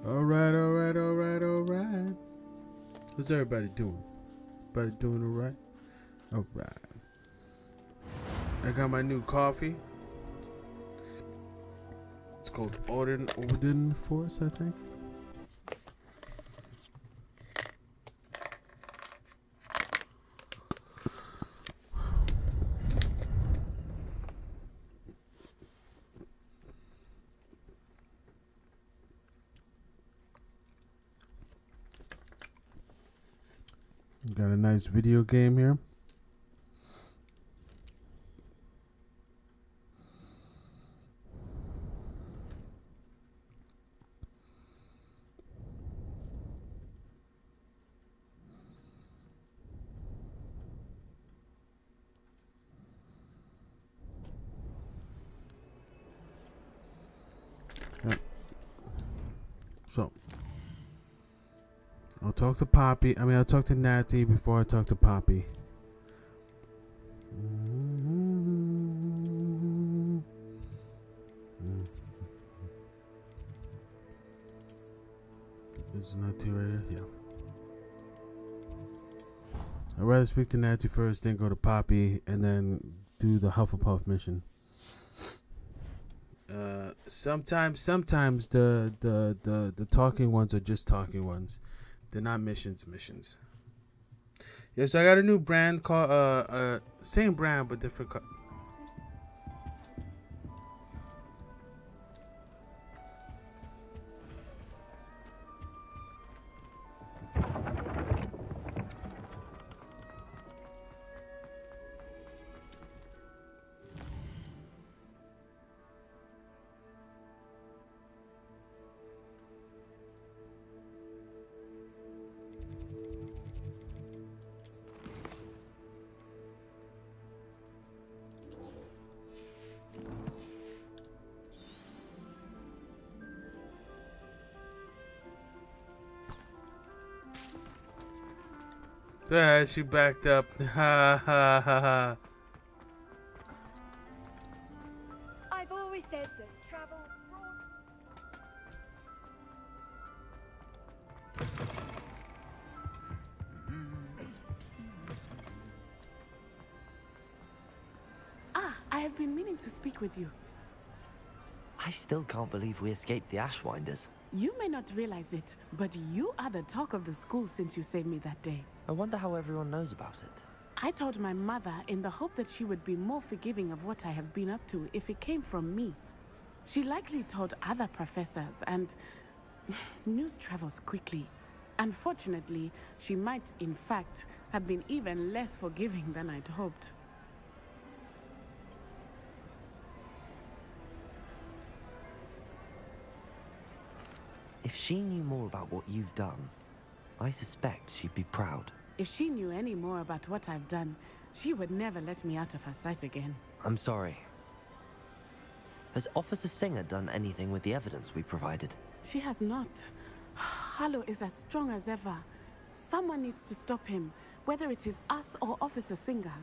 Alright, alright, alright, alright. How's everybody doing? Everybody doing alright? Alright. I got my new coffee. It's called Odin Force, I think. Got a nice video game here. Yep. So I'll talk to Poppy. I'll talk to Natty before I talk to Poppy. Is Natty right here? Yeah. I'd rather speak to Natty first, then go to Poppy, and then do the Hufflepuff mission. Sometimes the talking ones are just talking ones. They're not missions. Yes, I got a new brand called same brand but different. There, she backed up. Ha ha ha ha. I've always said that travel. I have been meaning to speak with you. I still can't believe we escaped the Ashwinders. You may not realize it, but you are the talk of the school since you saved me that day. I wonder how everyone knows about it. I told my mother in the hope that she would be more forgiving of what I have been up to if it came from me. She likely told other professors, and news travels quickly. Unfortunately, she might, in fact, have been even less forgiving than I'd hoped. If she knew more about what you've done, I suspect she'd be proud. If she knew any more about what I've done, she would never let me out of her sight again. I'm sorry. Has Officer Singer done anything with the evidence we provided? She has not. Harlow is as strong as ever. Someone needs to stop him, whether it is us or Officer Singer.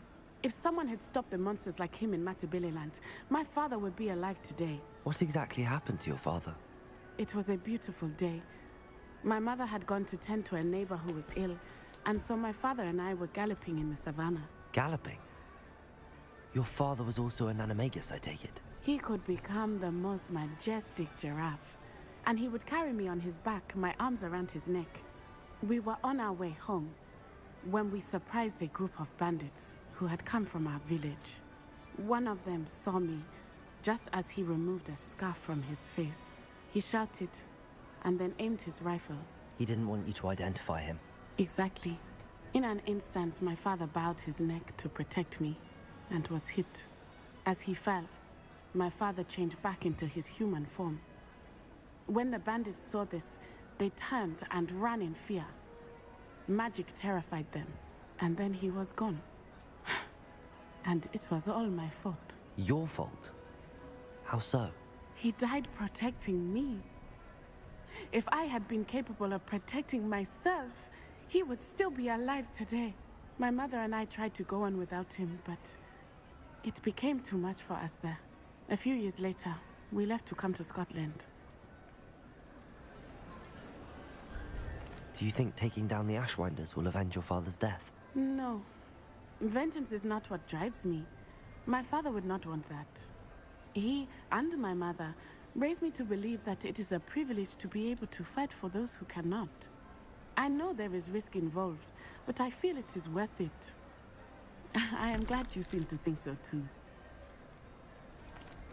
If someone had stopped the monsters like him in Matabeleland, my father would be alive today. What exactly happened to your father? It was a beautiful day. My mother had gone to tend to a neighbor who was ill, and so my father and I were galloping in the savannah. Galloping? Your father was also an animagus, I take it? He could become the most majestic giraffe, and he would carry me on his back, my arms around his neck. We were on our way home when we surprised a group of bandits who had come from our village. One of them saw me just as he removed a scarf from his face. He shouted and then aimed his rifle. He didn't want you to identify him. Exactly. In an instant, my father bowed his neck to protect me and was hit. As he fell, my father changed back into his human form. When the bandits saw this, they turned and ran in fear. Magic terrified them, and then he was gone. And it was all my fault. Your fault? How so? He died protecting me. If I had been capable of protecting myself, he would still be alive today. My mother and I tried to go on without him, but it became too much for us there. A few years later, we left to come to Scotland. Do you think taking down the Ashwinders will avenge your father's death? No. Vengeance is not what drives me. My father would not want that. He and my mother raised me to believe that it is a privilege to be able to fight for those who cannot. I know there is risk involved, but I feel it is worth it. I am glad you seem to think so too.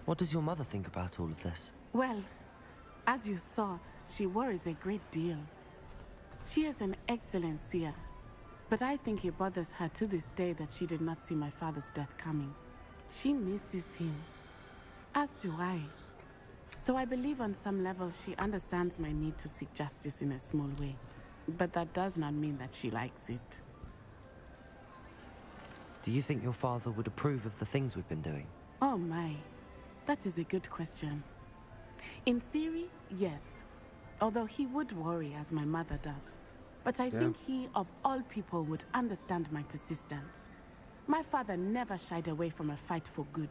What does your mother think about all of this? Well, as you saw, she worries a great deal. She is an excellent seer, but I think it bothers her to this day that she did not see my father's death coming. She misses him, as do I. So I believe on some level she understands my need to seek justice in a small way. But that does not mean that she likes it. Do you think your father would approve of the things we've been doing? Oh my, that is a good question. In theory, yes. Although he would worry as my mother does. But I think he, of all people, would understand my persistence. My father never shied away from a fight for good,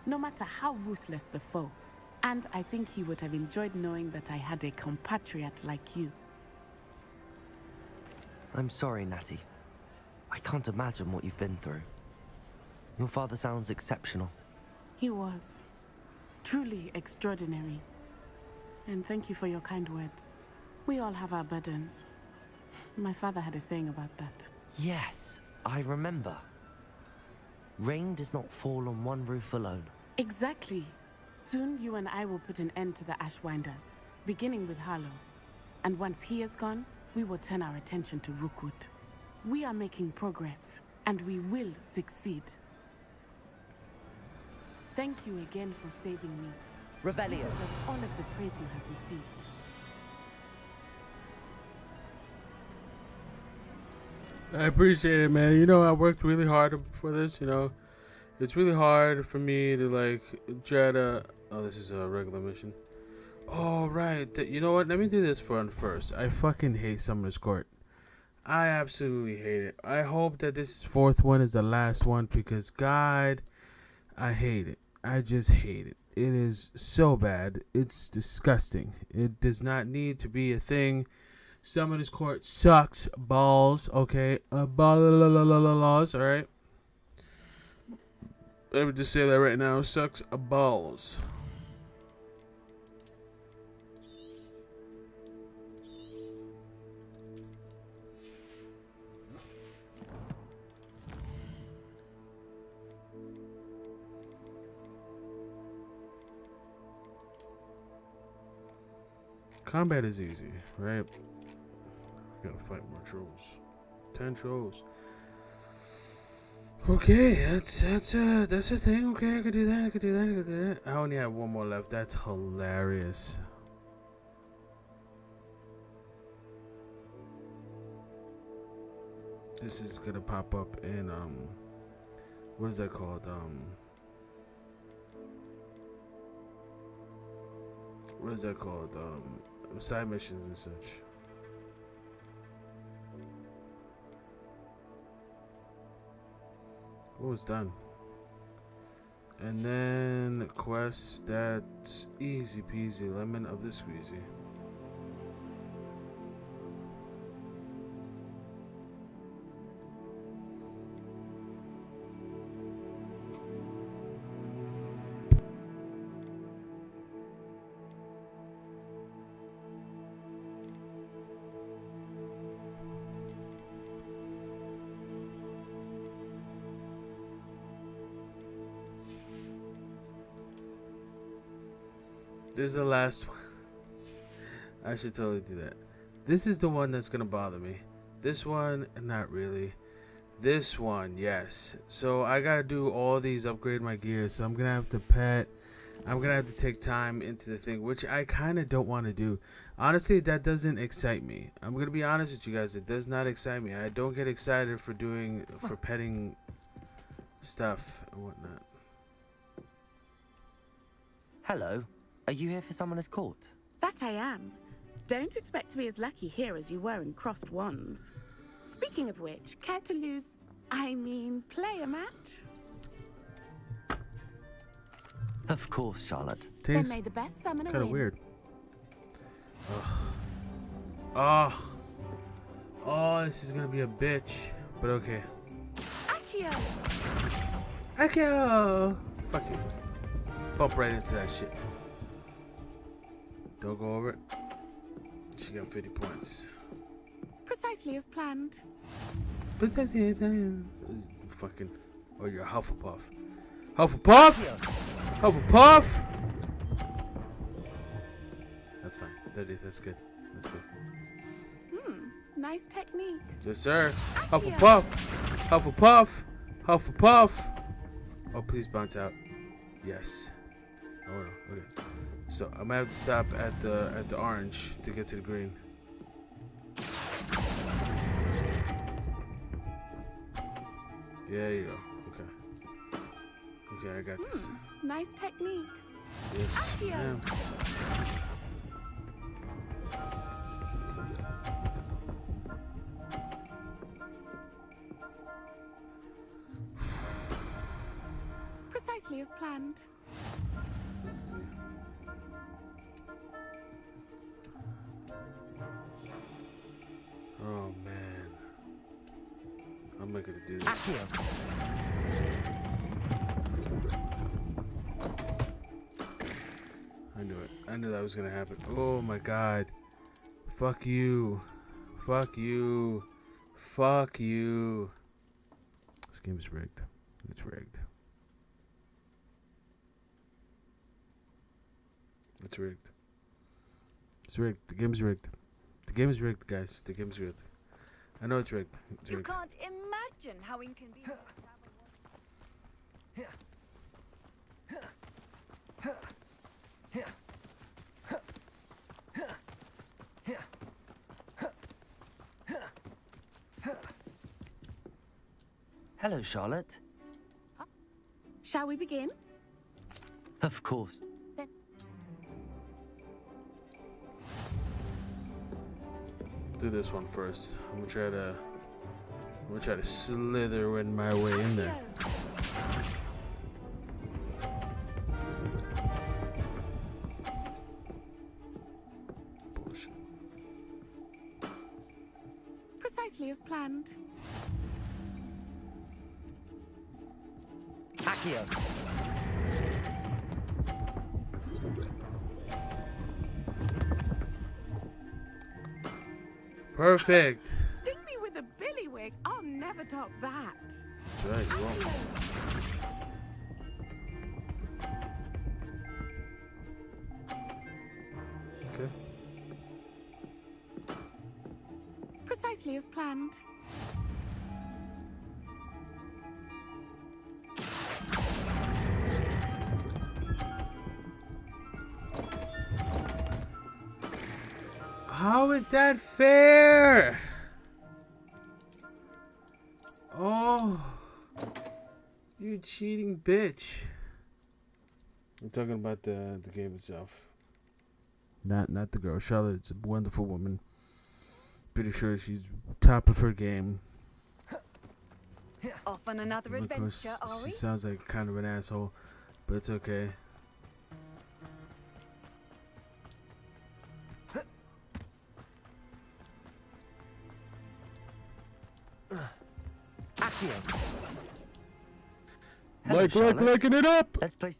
no matter how ruthless the foe. And I think he would have enjoyed knowing that I had a compatriot like you. I'm sorry, Natty. I can't imagine what you've been through. Your father sounds exceptional. He was. Truly extraordinary. And thank you for your kind words. We all have our burdens. My father had a saying about that. Yes, I remember. Rain does not fall on one roof alone. Exactly. Soon you and I will put an end to the Ashwinders, beginning with Harlow. And once he is gone, we will turn our attention to Rookwood. We are making progress, and we will succeed. Thank you again for saving me. Revelio. You deserve all of the praise you have received. I appreciate it, man. You know, I worked really hard for this, you know. It's really hard for me to, like, try to... Oh, this is a regular mission. Oh, right. You know what? Let me do this one first. I fucking hate Summoner's Court. I absolutely hate it. I hope that this fourth one is the last one because, God, I hate it. I just hate it. It is so bad. It's disgusting. It does not need to be a thing. Summoner's Court sucks balls, okay? Balls, alright? Let me just say that right now. Sucks balls. Combat is easy, right? Gotta fight more trolls. 10 trolls. Okay, that's a thing. Okay, I could do that. I only have one more left. That's hilarious. This is gonna pop up in what is that called? What is that called? Side missions and such. What was done? And then quest, that's easy peasy, lemon of the squeezy. This is the last one. I should totally do that. This is the one that's gonna bother me. This one, not really. This one, yes. So I gotta do all these, upgrade my gear. So I'm gonna have to pet. I'm gonna have to take time into the thing, which I kind of don't want to do. Honestly, that doesn't excite me. I'm gonna be honest with you guys. It does not excite me. I don't get excited for petting stuff and whatnot. Hello. Are you here for Summoner's Court? That I am. Don't expect to be as lucky here as you were in Crossed Wands. Speaking of which, care to play a match? Of course, Charlotte. Then may the best summoner Kind of win. weird. Oh. Oh, this is gonna be a bitch. But okay. Accio! Akio! Fuck you. Bump right into that shit. Don't go over it. She got 50 points. Precisely as planned. Fucking. Oh, you're a Hufflepuff. Hufflepuff! Hufflepuff! That's fine. That's good. That's good. Nice technique. Yes, sir. Hufflepuff! Hufflepuff! Hufflepuff! Oh, please bounce out. Yes. Oh, no. Okay. So I'm gonna have to stop at the orange to get to the green. Yeah, you go. Okay. Okay, I got this. Nice technique. Yes, Accio. ma'am. Precisely as planned. Oh man, I'm not gonna do this. Accio. I knew it. I knew that was gonna happen. Oh my god. Fuck you. Fuck you. Fuck you. This game's rigged. It's rigged. It's rigged. It's rigged. The game's rigged. The game's rigged, guys. The game's rigged. I know it's rigged. It's You rigged. can't imagine how inconvenient travel was. Hello, Charlotte. Shall we begin? Of course. Do this one first. I'm gonna try to slither in my way in there. Bullshit. Precisely as planned. Accio. Perfect. Sting me with a billywig. I'll never top that. That's right, you won't. Okay. Precisely as planned. How is that fair? Oh, you cheating bitch. I'm talking about the game itself. Not the girl. Charlotte's a wonderful woman. Pretty sure she's top of her game. Off on another Of course, adventure, are she we? sounds like kind of an asshole, but it's okay. Accio. Hello, Charlotte. liking it up. Let's play.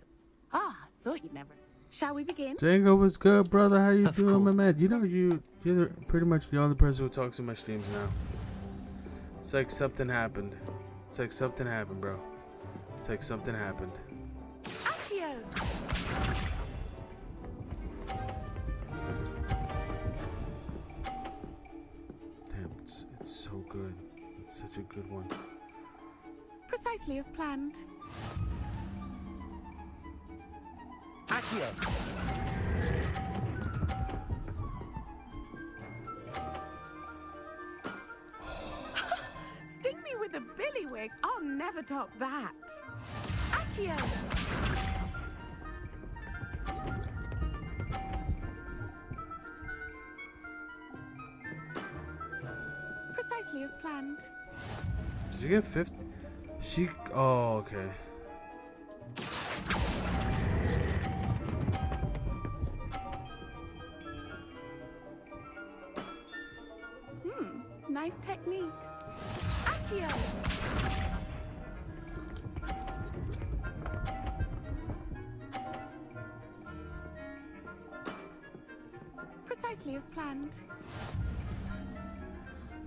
Ah, thought you'd never. Shall we begin? Django, what's good, brother? How you Of doing, my course. man? You know you're pretty much the only person who talks in my streams now. It's like something happened. It's like something happened, bro. It's like something happened. Accio! Damn, it's so good. It's such a good one. Precisely as planned. Accio. Sting me with a billywig. I'll never top that. Accio! Precisely as planned. Did you get 50? Oh, okay. Nice technique. Accio! Precisely as planned.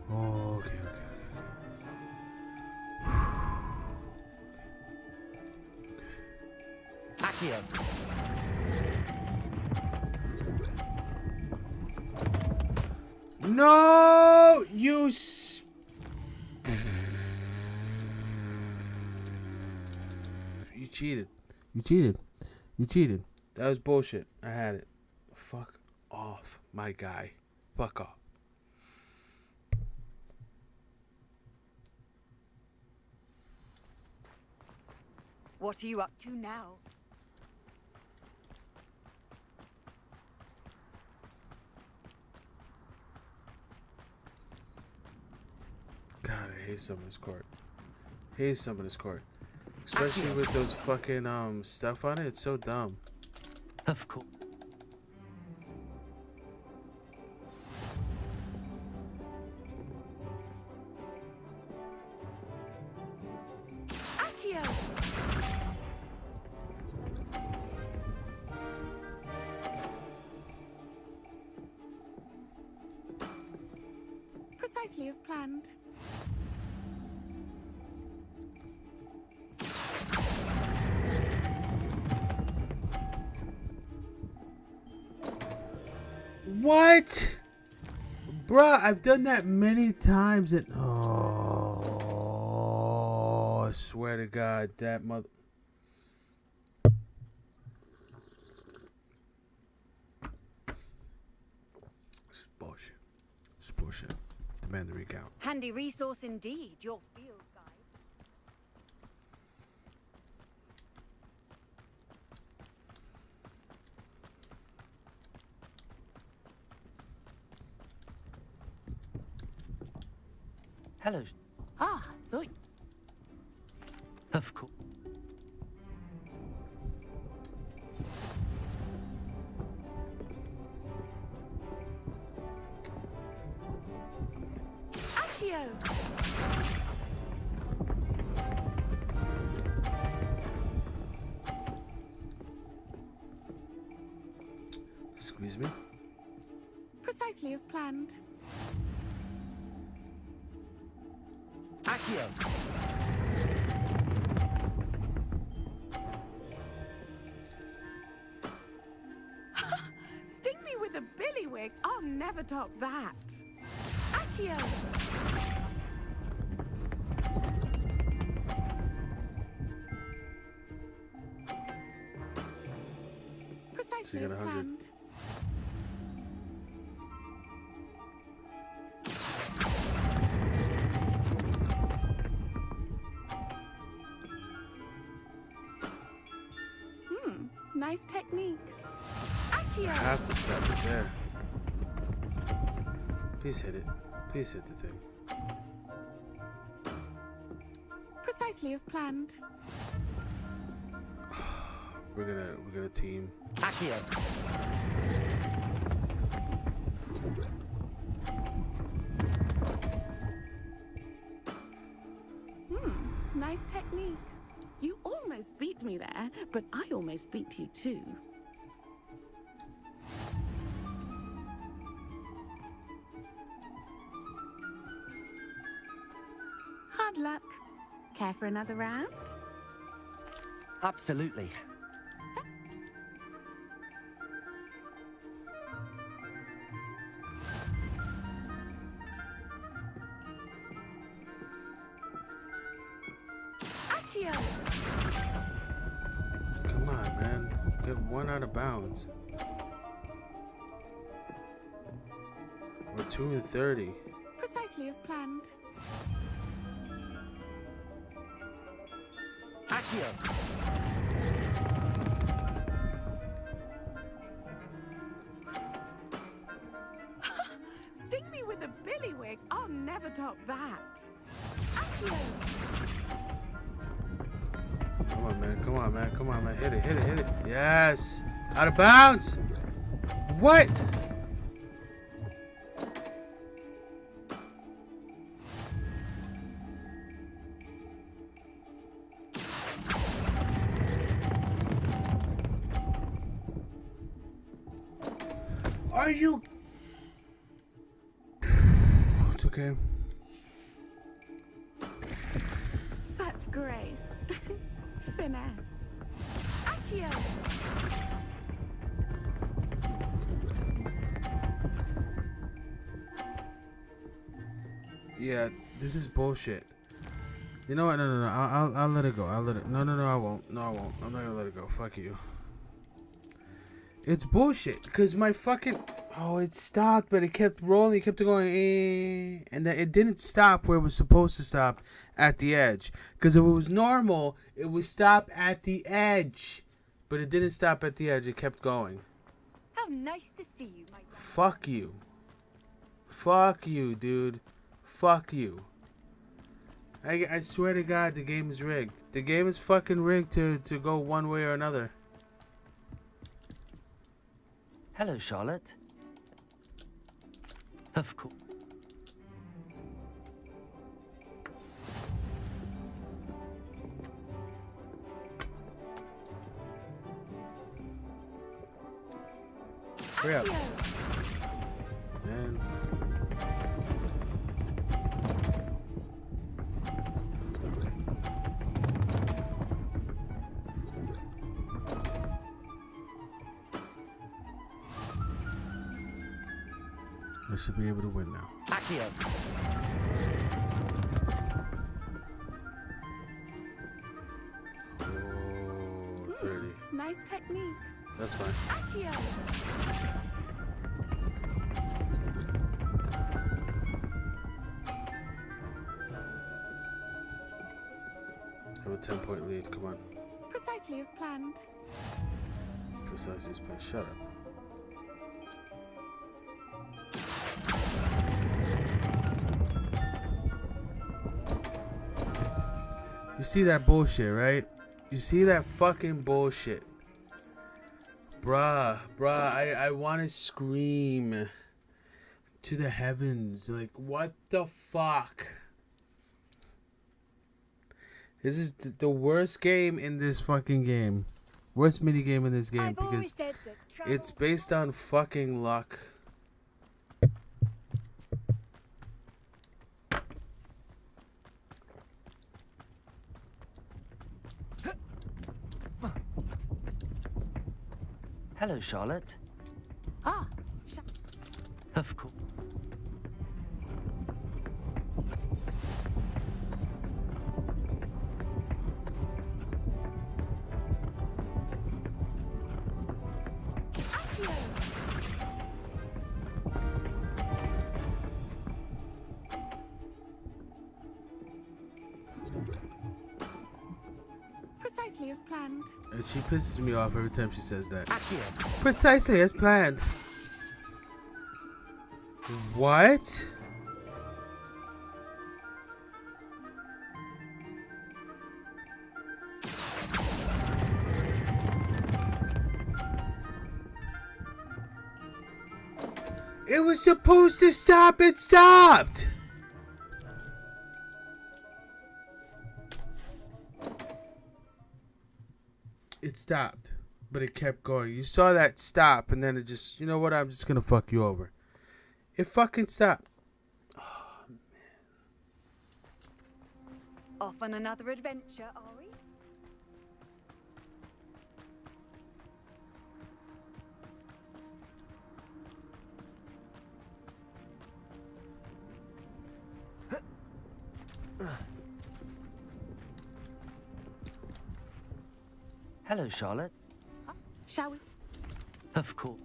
Oh, okay. Accio. No, you. You cheated. You cheated. That was bullshit. I had it. Fuck off, my guy. Fuck off. What are you up to now? God, I hate Summoner's Court. Hate Summoner's Court. Especially with those fucking stuff on it. It's so dumb. Of course. Accio! Precisely as planned. What? Bruh, I've done that many times and oh, I swear to God, that mother. This is bullshit. This is bullshit. Demand the recount. Handy resource indeed, your field guide. Hello. Ah, thought. Of course. Accio! Squeeze me. Precisely as planned. Accio. Sting me with a billywig. I'll never top that. Accio! Precisely got as 100. planned. Nice technique. I Accio! have to stop it there. Please hit it. Please hit the thing. Precisely as planned. We're gonna team. Accio. Nice technique. You almost beat me there, but I almost beat you too. Hard luck. Care for another round? Absolutely. Accio! Come on, man. Get one out of bounds. We're 2 and 30. Precisely as planned. Accio. Sting me with a billywig. I'll never top that. Accio! Come on, man. Come on, man. Come on, man. Hit it, hit it, hit it. Yes. Out of bounds. What? Are you? It's okay. Such grace. Finesse. Accio. Yeah, this is bullshit. You know what? No. I'll let it go. I'll let it. No, I won't. No, I won't. I'm not gonna let it go. Fuck you. It's bullshit. Cause my fucking it stopped, but it kept rolling. It kept going, and then it didn't stop where it was supposed to stop at the edge. Cause if it was normal, it would stop at the edge, but it didn't stop at the edge. It kept going. How nice to see you, my young. Fuck you. Fuck you, dude. Fuck you. I swear to God, the game is rigged. The game is fucking rigged to go one way or another. Hello, Charlotte. Of course. Hurry up. Man. I should be able to win now. Accio. Oh, 30. Nice technique. That's fine. Accio. I have a 10-point lead. Come on. Precisely as planned. Precisely as planned. Shut up. You see that bullshit, right? You see that fucking bullshit. Bruh, I want to scream to the heavens. Like, what the fuck? This is the worst game in this fucking game. Worst mini game in this game I've always because said that travel it's based on fucking luck. Hello, Charlotte. Ah, Of course. precisely as planned. And she pisses me off every time she says that. Accio. Precisely as planned. What? It was supposed to stop. It stopped. It stopped, but it kept going. You saw that stop, and then it just, you know what? I'm just gonna fuck you over. It fucking stopped. Oh, man. off on another adventure, are we? Hello, Charlotte. Shall we? Of course.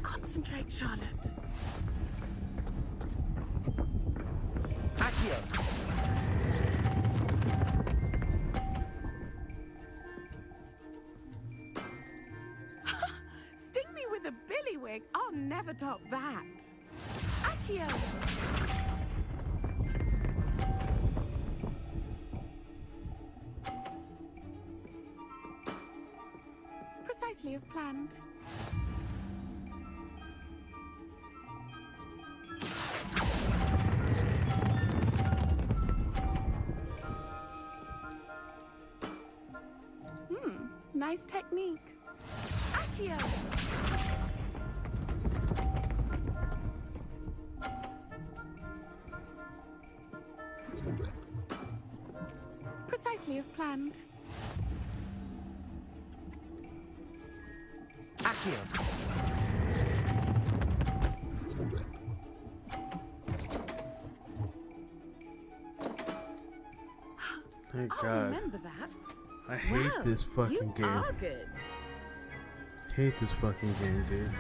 Concentrate, Charlotte. Accio. Sting me with a billywig. I'll never top that. Accio. planned. Nice technique. Accio! Precisely as planned. Accio! Thank I'll God. remember that. I hate Wow, this fucking you game. are good. Hate this fucking game, dude.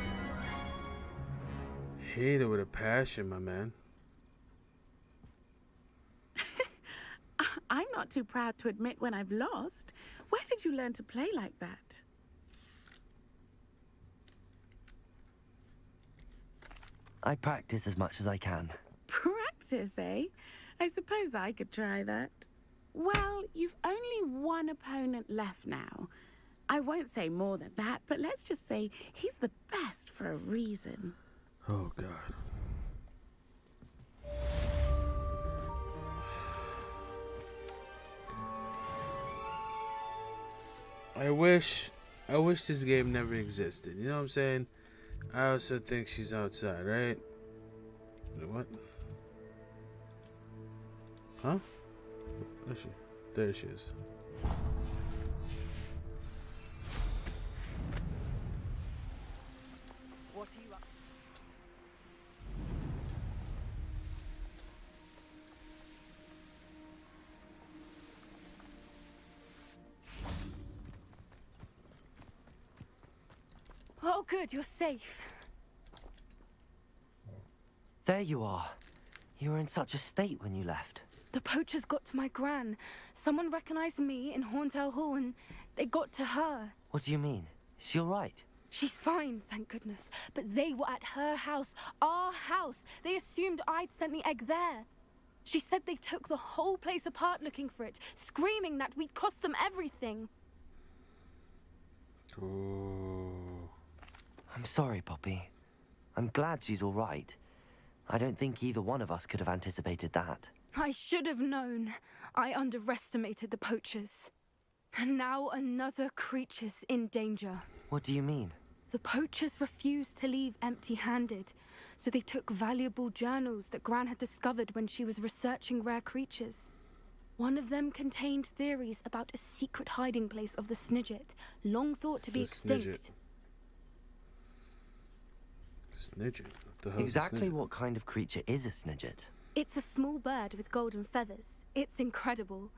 Hate it with a passion, my man. I'm not too proud to admit when I've lost. Where did you learn to play like that? I practice as much as I can. Practice, eh? I suppose I could try that. Well, you've only one opponent left now. I won't say more than that, but let's just say he's the best for a reason. Oh, God. I wish this game never existed. You know what I'm saying? I also think she's outside, right? What? Huh? Where's she? There she is. What are you up? Oh, good, you're safe. There you are. You were in such a state when you left. The poachers got to my gran. Someone recognized me in Horntail Hall and they got to her. What do you mean? Is she alright? She's fine, thank goodness. But they were at her house, our house. They assumed I'd sent the egg there. She said they took the whole place apart looking for it, screaming that we'd cost them everything. Oh. I'm sorry, Poppy. I'm glad she's alright. I don't think either one of us could have anticipated that. I should have known. I underestimated the poachers. And now another creature's in danger. What do you mean? The poachers refused to leave empty-handed, so they took valuable journals that Gran had discovered when she was researching rare creatures. One of them contained theories about a secret hiding place of the Snidget, long thought to be extinct. Snidget? What the hell is a Exactly snidget? what kind of creature is a Snidget? It's a small bird with golden feathers. It's incredible.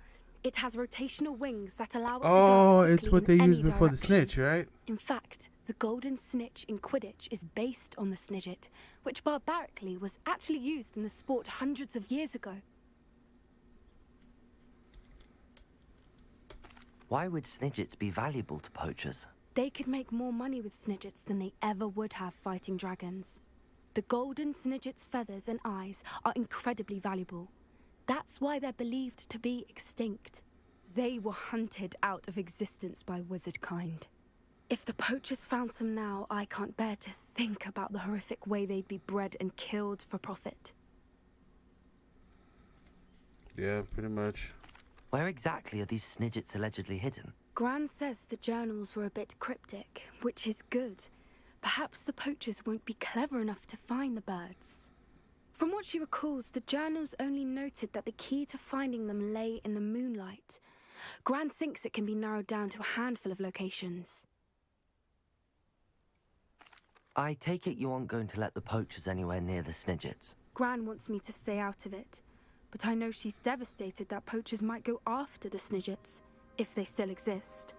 It has rotational wings that allow it to dart Oh, quickly it's what they in any use before the direction. snitch, right? In fact, the golden snitch in Quidditch is based on the Snidget, which barbarically was actually used in the sport hundreds of years ago. Why would Snidgets be valuable to poachers? They could make more money with Snidgets than they ever would have fighting dragons. The golden Snidget's feathers and eyes are incredibly valuable. That's why they're believed to be extinct. They were hunted out of existence by wizard kind. If the poachers found some now, I can't bear to think about the horrific way they'd be bred and killed for profit. Yeah, pretty much. Where exactly are these Snidgets allegedly hidden? Gran says the journals were a bit cryptic, which is good. Perhaps the poachers won't be clever enough to find the birds. From what she recalls, the journals only noted that the key to finding them lay in the moonlight. Gran thinks it can be narrowed down to a handful of locations. I take it you aren't going to let the poachers anywhere near the Snidgets. Gran wants me to stay out of it, but I know she's devastated that poachers might go after the Snidgets, if they still exist.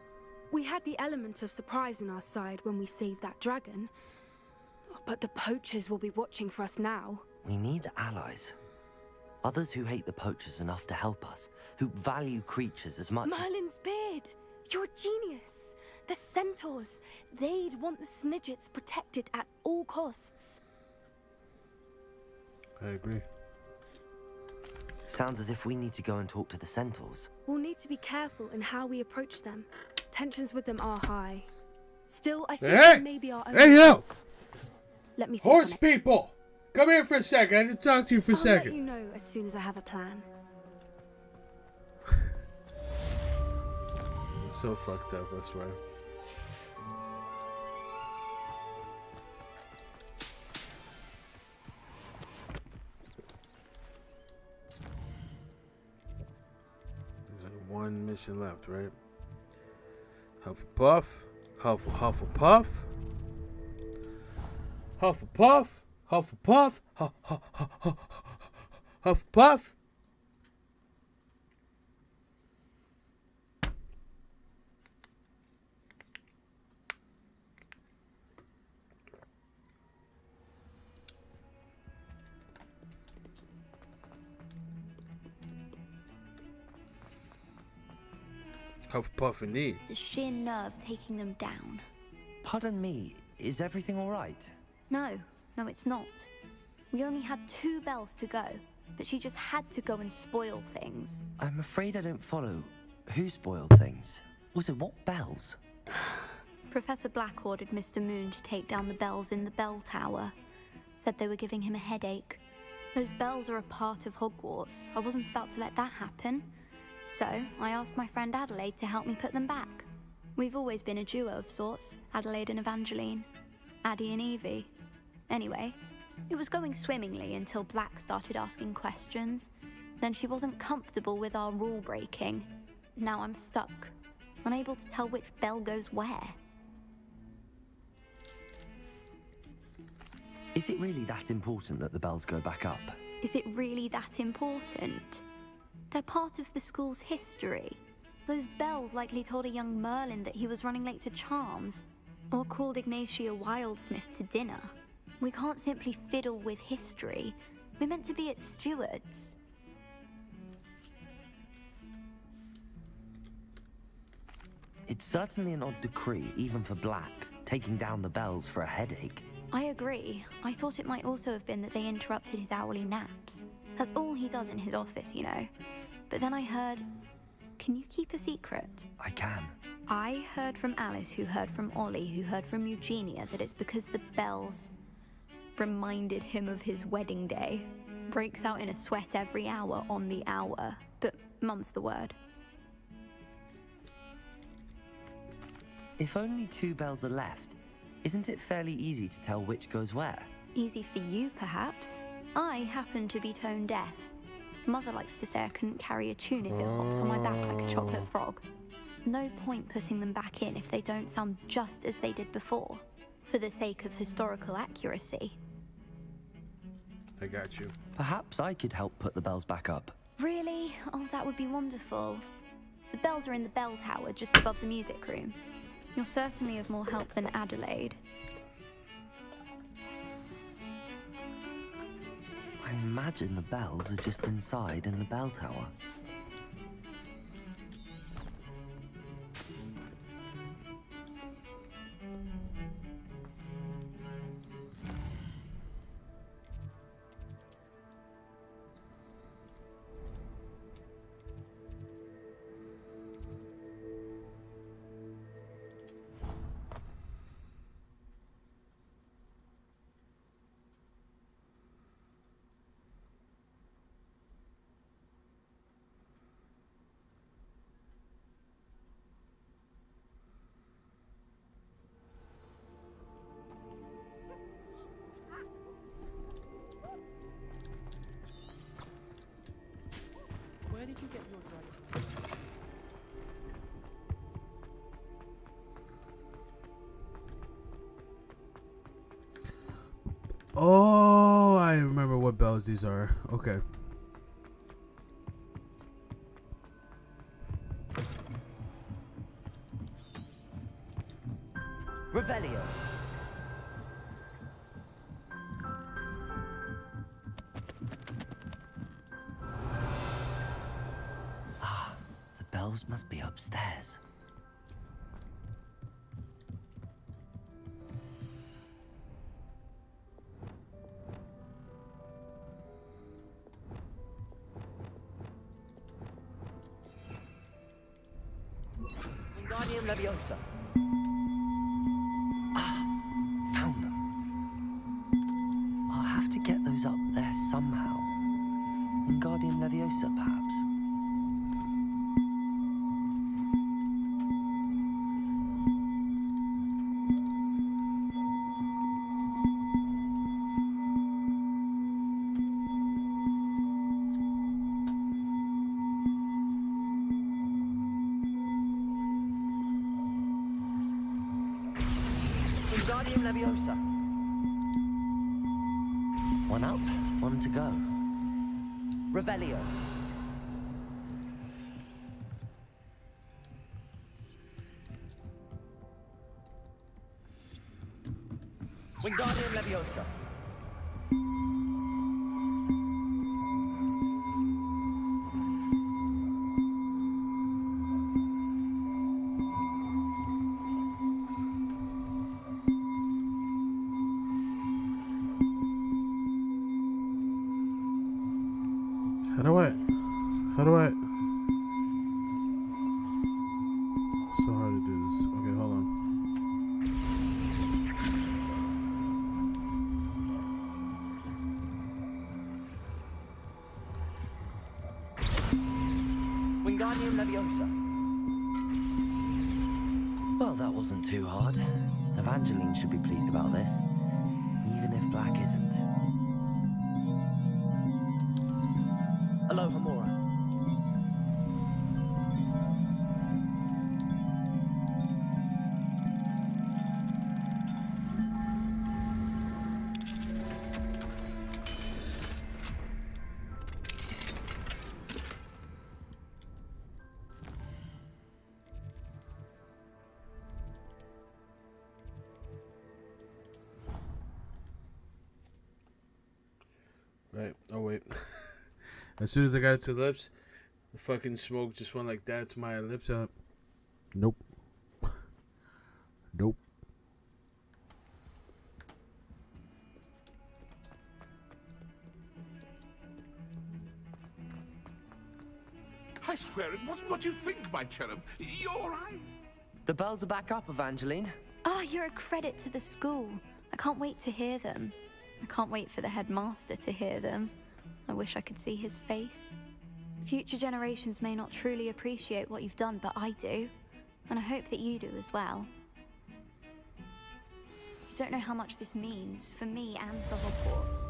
We had the element of surprise on our side when we saved that dragon, but the poachers will be watching for us now. We need allies. Others who hate the poachers enough to help us, who value creatures as much as... Merlin's beard! You're a genius! The centaurs! They'd want the Snidgets protected at all costs. I agree. Sounds as if we need to go and talk to the centaurs. We'll need to be careful in how we approach them. Tensions with them are high. Still, I think Hey! we may be our own. Hey, yo! Let me think Horse on it. people! Come here for a second. I need to talk to you for a I'll second. let you know as soon as I have a plan. It's so fucked up, I swear. There's only one mission left, right? Hufflepuff. Hufflepuff. Hufflepuff. Hufflepuff. Hufflepuff. Hufflepuff indeed. The sheer nerve taking them down. Pardon me, is everything all right? No, it's not. We only had 2 bells to go, but she just had to go and spoil things. I'm afraid I don't follow. Who spoiled things? Also, what bells? Professor Black ordered Mr. Moon to take down the bells in the bell tower. Said they were giving him a headache. Those bells are a part of Hogwarts. I wasn't about to let that happen. So, I asked my friend Adelaide to help me put them back. We've always been a duo of sorts, Adelaide and Evangeline. Addie and Evie. Anyway, it was going swimmingly until Black started asking questions. Then she wasn't comfortable with our rule breaking. Now I'm stuck, unable to tell which bell goes where. Is it really that important that the bells go back up? Is it really that important? They're part of the school's history. Those bells likely told a young Merlin that he was running late to Charms, or called Ignatia Wildsmith to dinner. We can't simply fiddle with history. We're meant to be its stewards. It's certainly an odd decree, even for Black, taking down the bells for a headache. I agree. I thought it might also have been that they interrupted his hourly naps. That's all he does in his office, you know. But then I heard... Can you keep a secret? I can. I heard from Alice, who heard from Ollie, who heard from Eugenia, that it's because the bells reminded him of his wedding day. Breaks out in a sweat every hour on the hour. But mum's the word. If only 2 bells are left, isn't it fairly easy to tell which goes where? Easy for you, perhaps. I happen to be tone deaf. Mother likes to say I couldn't carry a tune if it hopped on my back like a chocolate frog. No point putting them back in if they don't sound just as they did before, for the sake of historical accuracy. I got you. Perhaps I could help put the bells back up. Really? Oh, that would be wonderful. The bells are in the bell tower just above the music room. You're certainly of more help than Adelaide. I imagine the bells are just inside in the bell tower. Where did you get your dragon? Oh, I remember what bells these are. Okay. Revelio! Ah, the bells must be upstairs. Wingardium Leviosa. somehow. Wingardium Leviosa, perhaps? Wingardium Leviosa. One up, one to go. Revelio. Wingardium Leviosa. How do I? So hard to do this. Okay, hold on. Wingardium Leviosa. Well, that wasn't too hard. Evangeline should be pleased about this, even if Black isn't. Alohomora. Right. Oh wait. As soon as I got it to the lips, the fucking smoke just went like that to my lips up. Nope. Nope. I swear it wasn't what you think, my cherub. Your eyes. The bells are back up, Evangeline. Oh, you're a credit to the school. I can't wait to hear them. I can't wait for the headmaster to hear them. I wish I could see his face. Future generations may not truly appreciate what you've done, but I do. And I hope that you do as well. You don't know how much this means for me and for Hogwarts.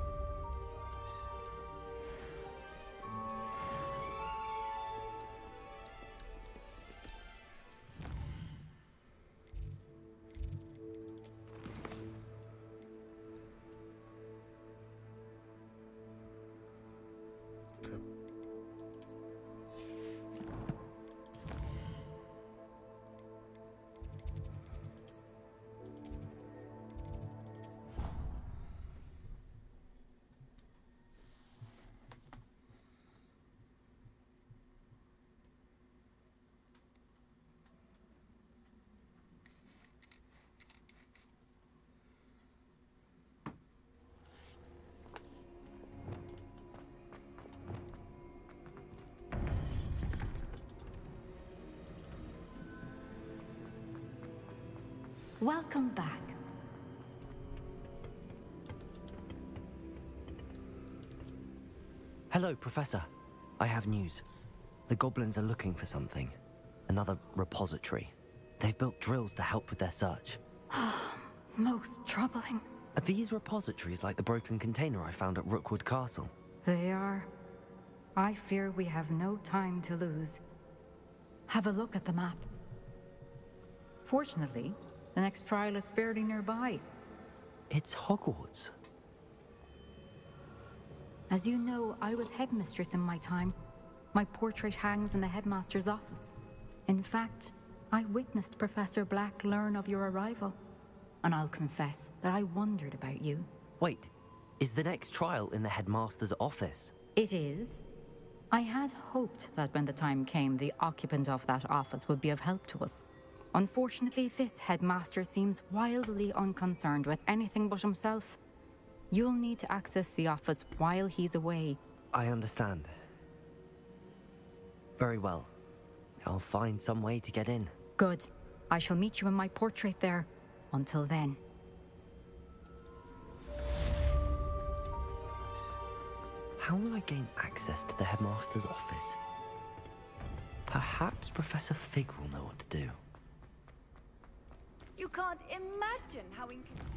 Welcome back. Hello, Professor. I have news. The goblins are looking for something. Another repository. They've built drills to help with their search. Most troubling. Are these repositories like the broken container I found at Rookwood Castle? They are. I fear we have no time to lose. Have a look at the map. Fortunately, the next trial is fairly nearby. It's Hogwarts. As you know, I was headmistress in my time. My portrait hangs in the headmaster's office. In fact, I witnessed Professor Black learn of your arrival. And I'll confess that I wondered about you. Wait, is the next trial in the headmaster's office? It is. I had hoped that when the time came, the occupant of that office would be of help to us. Unfortunately, this headmaster seems wildly unconcerned with anything but himself. You'll need to access the office while he's away. I understand. Very well. I'll find some way to get in. Good. I shall meet you in my portrait there. Until then. How will I gain access to the headmaster's office? Perhaps Professor Fig will know what to do. You can't imagine how inconvenient.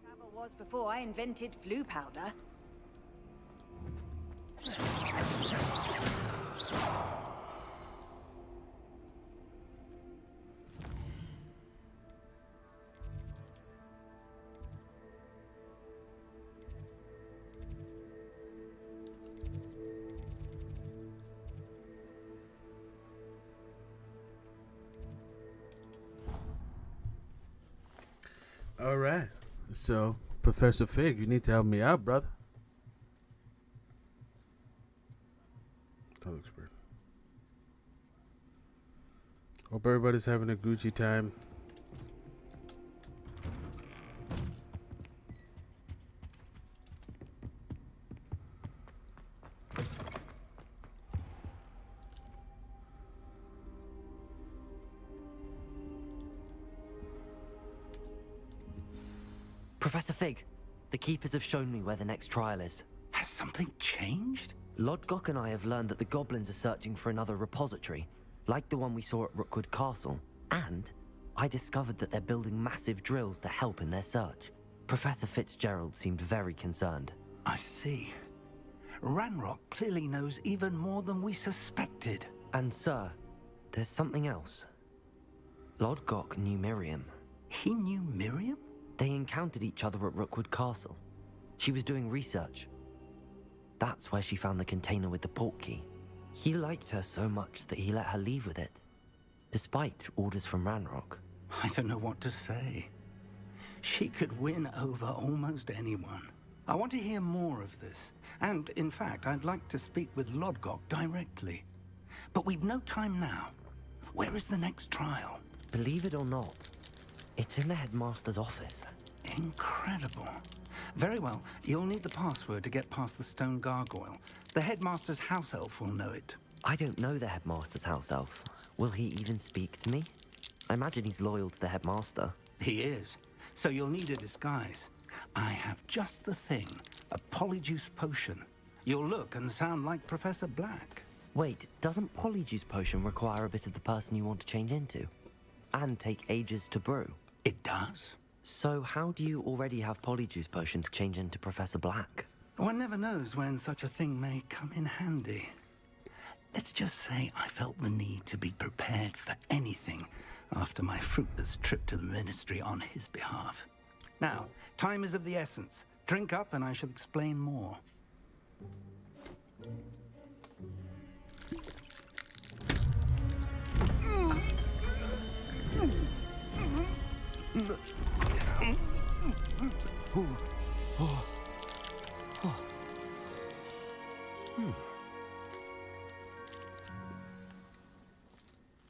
Travel was before I invented flu powder. All right. So, Professor Fig, you need to help me out, brother. That looks weird. Hope everybody's having a Gucci time. Professor Fig, the Keepers have shown me where the next trial is. Has something changed? Lodgok and I have learned that the goblins are searching for another repository, like the one we saw at Rookwood Castle. And I discovered that they're building massive drills to help in their search. Professor Fitzgerald seemed very concerned. I see. Ranrock clearly knows even more than we suspected. And sir, there's something else. Lodgok knew Miriam. He knew Miriam? They encountered each other at Rookwood Castle. She was doing research. That's where she found the container with the port key. He liked her so much that he let her leave with it, despite orders from Ranrock. I don't know what to say. She could win over almost anyone. I want to hear more of this. And, in fact, I'd like to speak with Lodgok directly. But we've no time now. Where is the next trial? Believe it or not, it's in the headmaster's office. Incredible. Very well. You'll need the password to get past the stone gargoyle. The headmaster's house elf will know it. I don't know the headmaster's house elf. Will he even speak to me? I imagine he's loyal to the headmaster. He is. So you'll need a disguise. I have just the thing. A polyjuice potion. You'll look and sound like Professor Black. Wait, doesn't polyjuice potion require a bit of the person you want to change into? And take ages to brew? It does. So how do you already have polyjuice potion to change into Professor Black? One never knows when such a thing may come in handy. Let's just say I felt the need to be prepared for anything after my fruitless trip to the ministry on his behalf. Now, time is of the essence. Drink up and I shall explain more.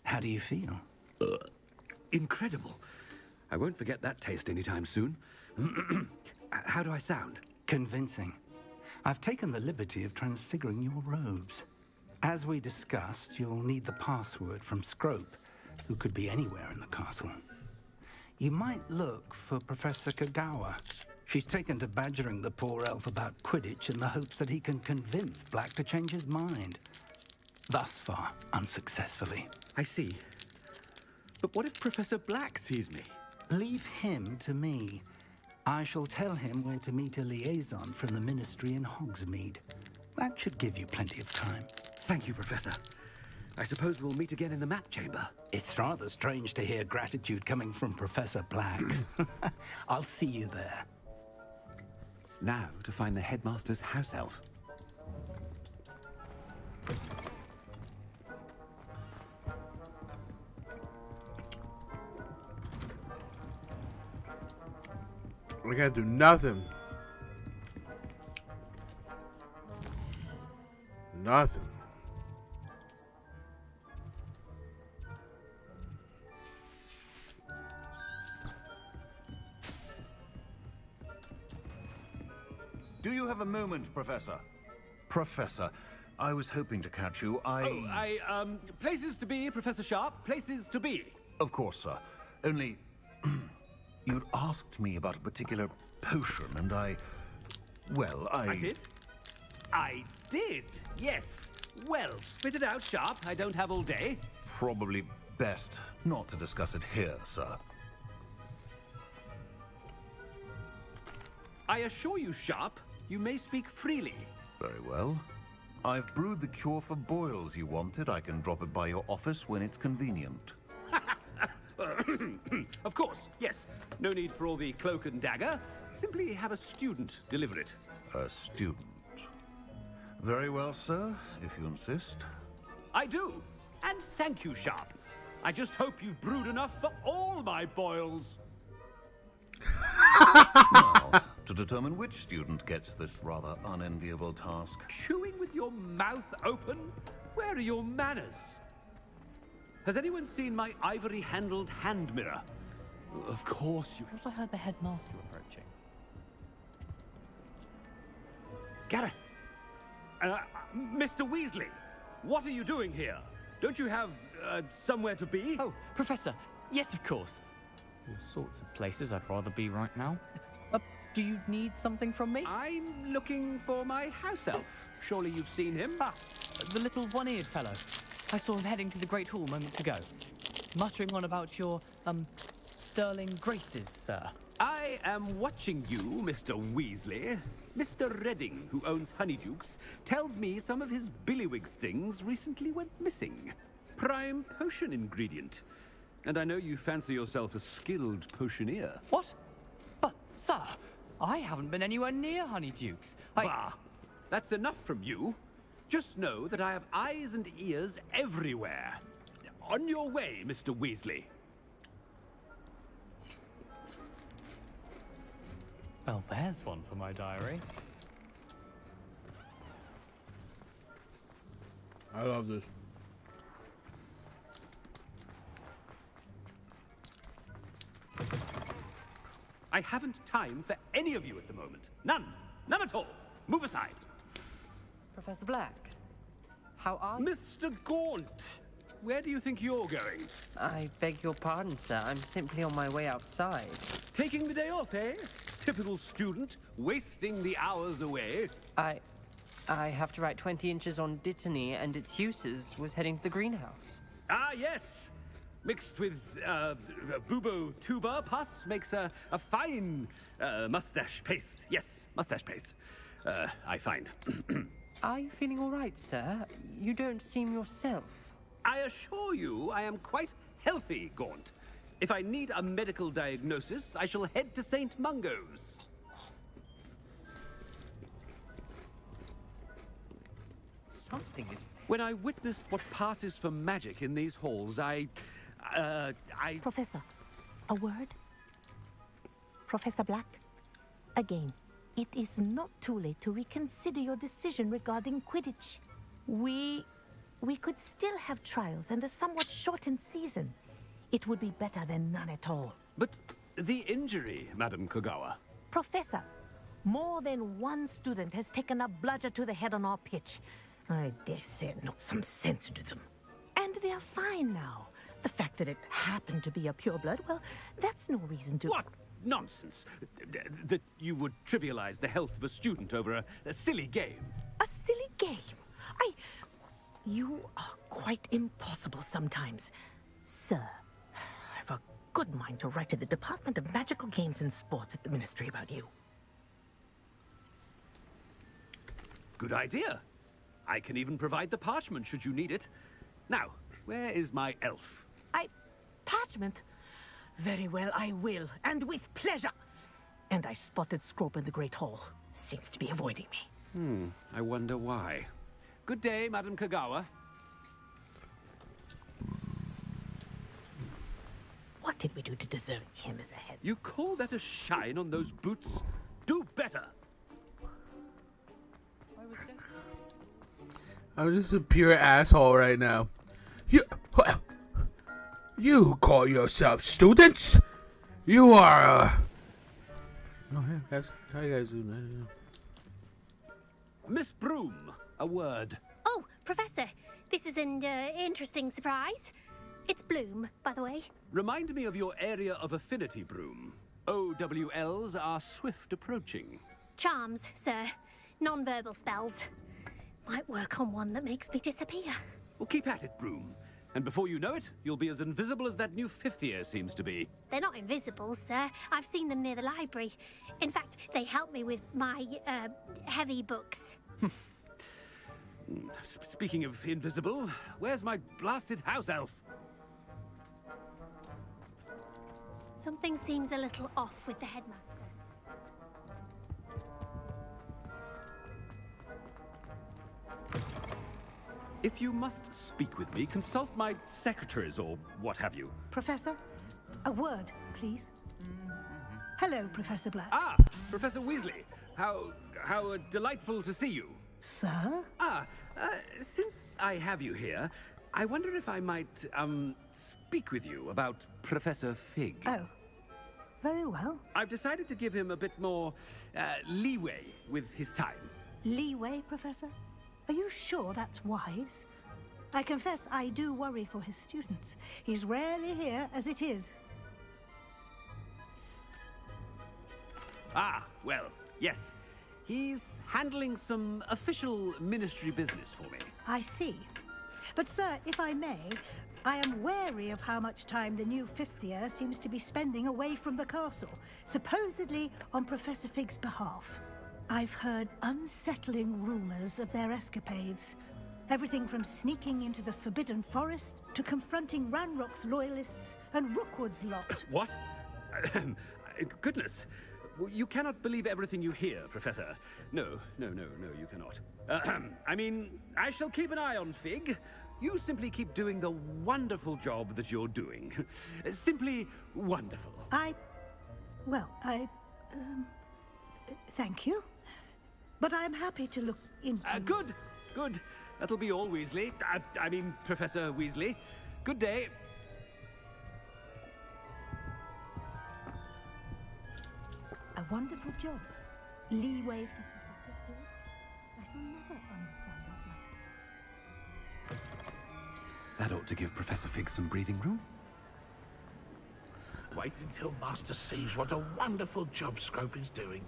How do you feel? Incredible. I won't forget that taste anytime soon. How do I sound? Convincing. I've taken the liberty of transfiguring your robes. As we discussed, you'll need the password from Scrope, who could be anywhere in the castle. You might look for Professor Kagawa. She's taken to badgering the poor elf about Quidditch in the hopes that he can convince Black to change his mind. Thus far, unsuccessfully. I see. But what if Professor Black sees me? Leave him to me. I shall tell him where to meet a liaison from the ministry in Hogsmeade. That should give you plenty of time. Thank you, Professor. I suppose we'll meet again in the map chamber. It's rather strange to hear gratitude coming from Professor Black. I'll see you there. Now to find the headmaster's house elf. I can't do nothing. Nothing. Do you have a moment, Professor? Professor, I was hoping to catch you. Places to be, Professor Sharp. Places to be. Of course, sir. Only, you'd asked me about a particular potion, and I did? I did, yes. Well, spit it out, Sharp. I don't have all day. Probably best not to discuss it here, sir. I assure you, Sharp, you may speak freely. Very well. I've brewed the cure for boils you wanted. I can drop it by your office when it's convenient. Of course, yes. No need for all the cloak and dagger. Simply have a student deliver it. A student. Very well, sir, if you insist. I do. And thank you, Sharp. I just hope you've brewed enough for all my boils. Now, to determine which student gets this rather unenviable task. Chewing with your mouth open? Where are your manners? Has anyone seen my ivory-handled hand mirror? Of course you... I heard the headmaster approaching. Gareth! Mr. Weasley, what are you doing here? Don't you have, somewhere to be? Oh, Professor, yes, of course. All sorts of places I'd rather be right now. Do you need something from me? I'm looking for my house elf. Surely you've seen him? Ah, the little one-eared fellow. I saw him heading to the Great Hall moments ago, muttering on about your, sterling graces, sir. I am watching you, Mr. Weasley. Mr. Redding, who owns Honeydukes, tells me some of his billywig stings recently went missing. Prime potion ingredient. And I know you fancy yourself a skilled potioneer. What? But, sir, I haven't been anywhere near Honeydukes. Bah! That's enough from you. Just know that I have eyes and ears everywhere. On your way, Mr. Weasley. Well, there's one for my diary. I love this. I haven't time for any of you at the moment. None. None at all. Move aside. Professor Black, how are you? Mr. Gaunt, where do you think you're going? I beg your pardon, sir. I'm simply on my way outside. Taking the day off, eh? Typical student, wasting the hours away. I have to write 20 inches on Dittany and its uses. Was heading to the greenhouse. Ah, yes. Mixed with bubo tuber pus makes a fine mustache paste. Yes, mustache paste. I find. Are you feeling all right, sir? You don't seem yourself. I assure you I am quite healthy, Gaunt. If I need a medical diagnosis, I shall head to St. Mungo's. Something is... When I witness what passes for magic in these halls, I... Professor, a word? Professor Black, again, it is not too late to reconsider your decision regarding Quidditch. We could still have trials and a somewhat shortened season. It would be better than none at all. But the injury, Madam Kogawa. Professor, more than one student has taken a bludger to the head on our pitch. I dare say it knocked some sense into them. And they're fine now. The fact that it happened to be a pureblood, well, that's no reason to... What nonsense! That you would trivialize the health of a student over a silly game. A silly game? You are quite impossible sometimes. Sir, I've a good mind to write to the Department of Magical Games and Sports at the Ministry about you. Good idea. I can even provide the parchment should you need it. Now, where is my elf? Parchment? Very well, I will, and with pleasure. And I spotted Scrope in the Great Hall. Seems to be avoiding me. I wonder why. Good day, Madam Kogawa. What did we do to deserve him as a head? You call that a shine on those boots? Do better. I'm just a pure asshole right now. You call yourself students? You are, Oh, hey, guys. How you guys doing, man? Miss Broom, a word. Oh, Professor, this is an interesting surprise. It's Bloom, by the way. Remind me of your area of affinity, Broom. OWLs are swift approaching. Charms, sir. Non-verbal spells. Might work on one that makes me disappear. Well, keep at it, Broom. And before you know it, you'll be as invisible as that new fifth year seems to be. They're not invisible, sir. I've seen them near the library. In fact, they help me with my, heavy books. Speaking of invisible, where's my blasted house elf? Something seems a little off with the headmaster. If you must speak with me, consult my secretaries or what have you. Professor, a word, please. Hello, Professor Black. Ah, Professor Weasley. How delightful to see you. Sir? Since I have you here, I wonder if I might, speak with you about Professor Fig. Oh, very well. I've decided to give him a bit more, leeway with his time. Leeway, Professor? Are you sure that's wise? I confess I do worry for his students. He's rarely here as it is. Ah, well, yes. He's handling some official ministry business for me. I see. But, sir, if I may, I am wary of how much time the new fifth year seems to be spending away from the castle, supposedly on Professor Fig's behalf. I've heard unsettling rumors of their escapades. Everything from sneaking into the Forbidden Forest to confronting Ranrock's loyalists and Rookwood's lot. What? Goodness. You cannot believe everything you hear, Professor. No, you cannot. I mean, I shall keep an eye on Fig. You simply keep doing the wonderful job that you're doing. Simply wonderful. Thank you. But I'm happy to look into... Good. That'll be all, Weasley. I mean, Professor Weasley. Good day. A wonderful job. Leeway for... I can never understand that much. That ought to give Professor Fig some breathing room. Wait until Master sees what a wonderful job Scrope is doing.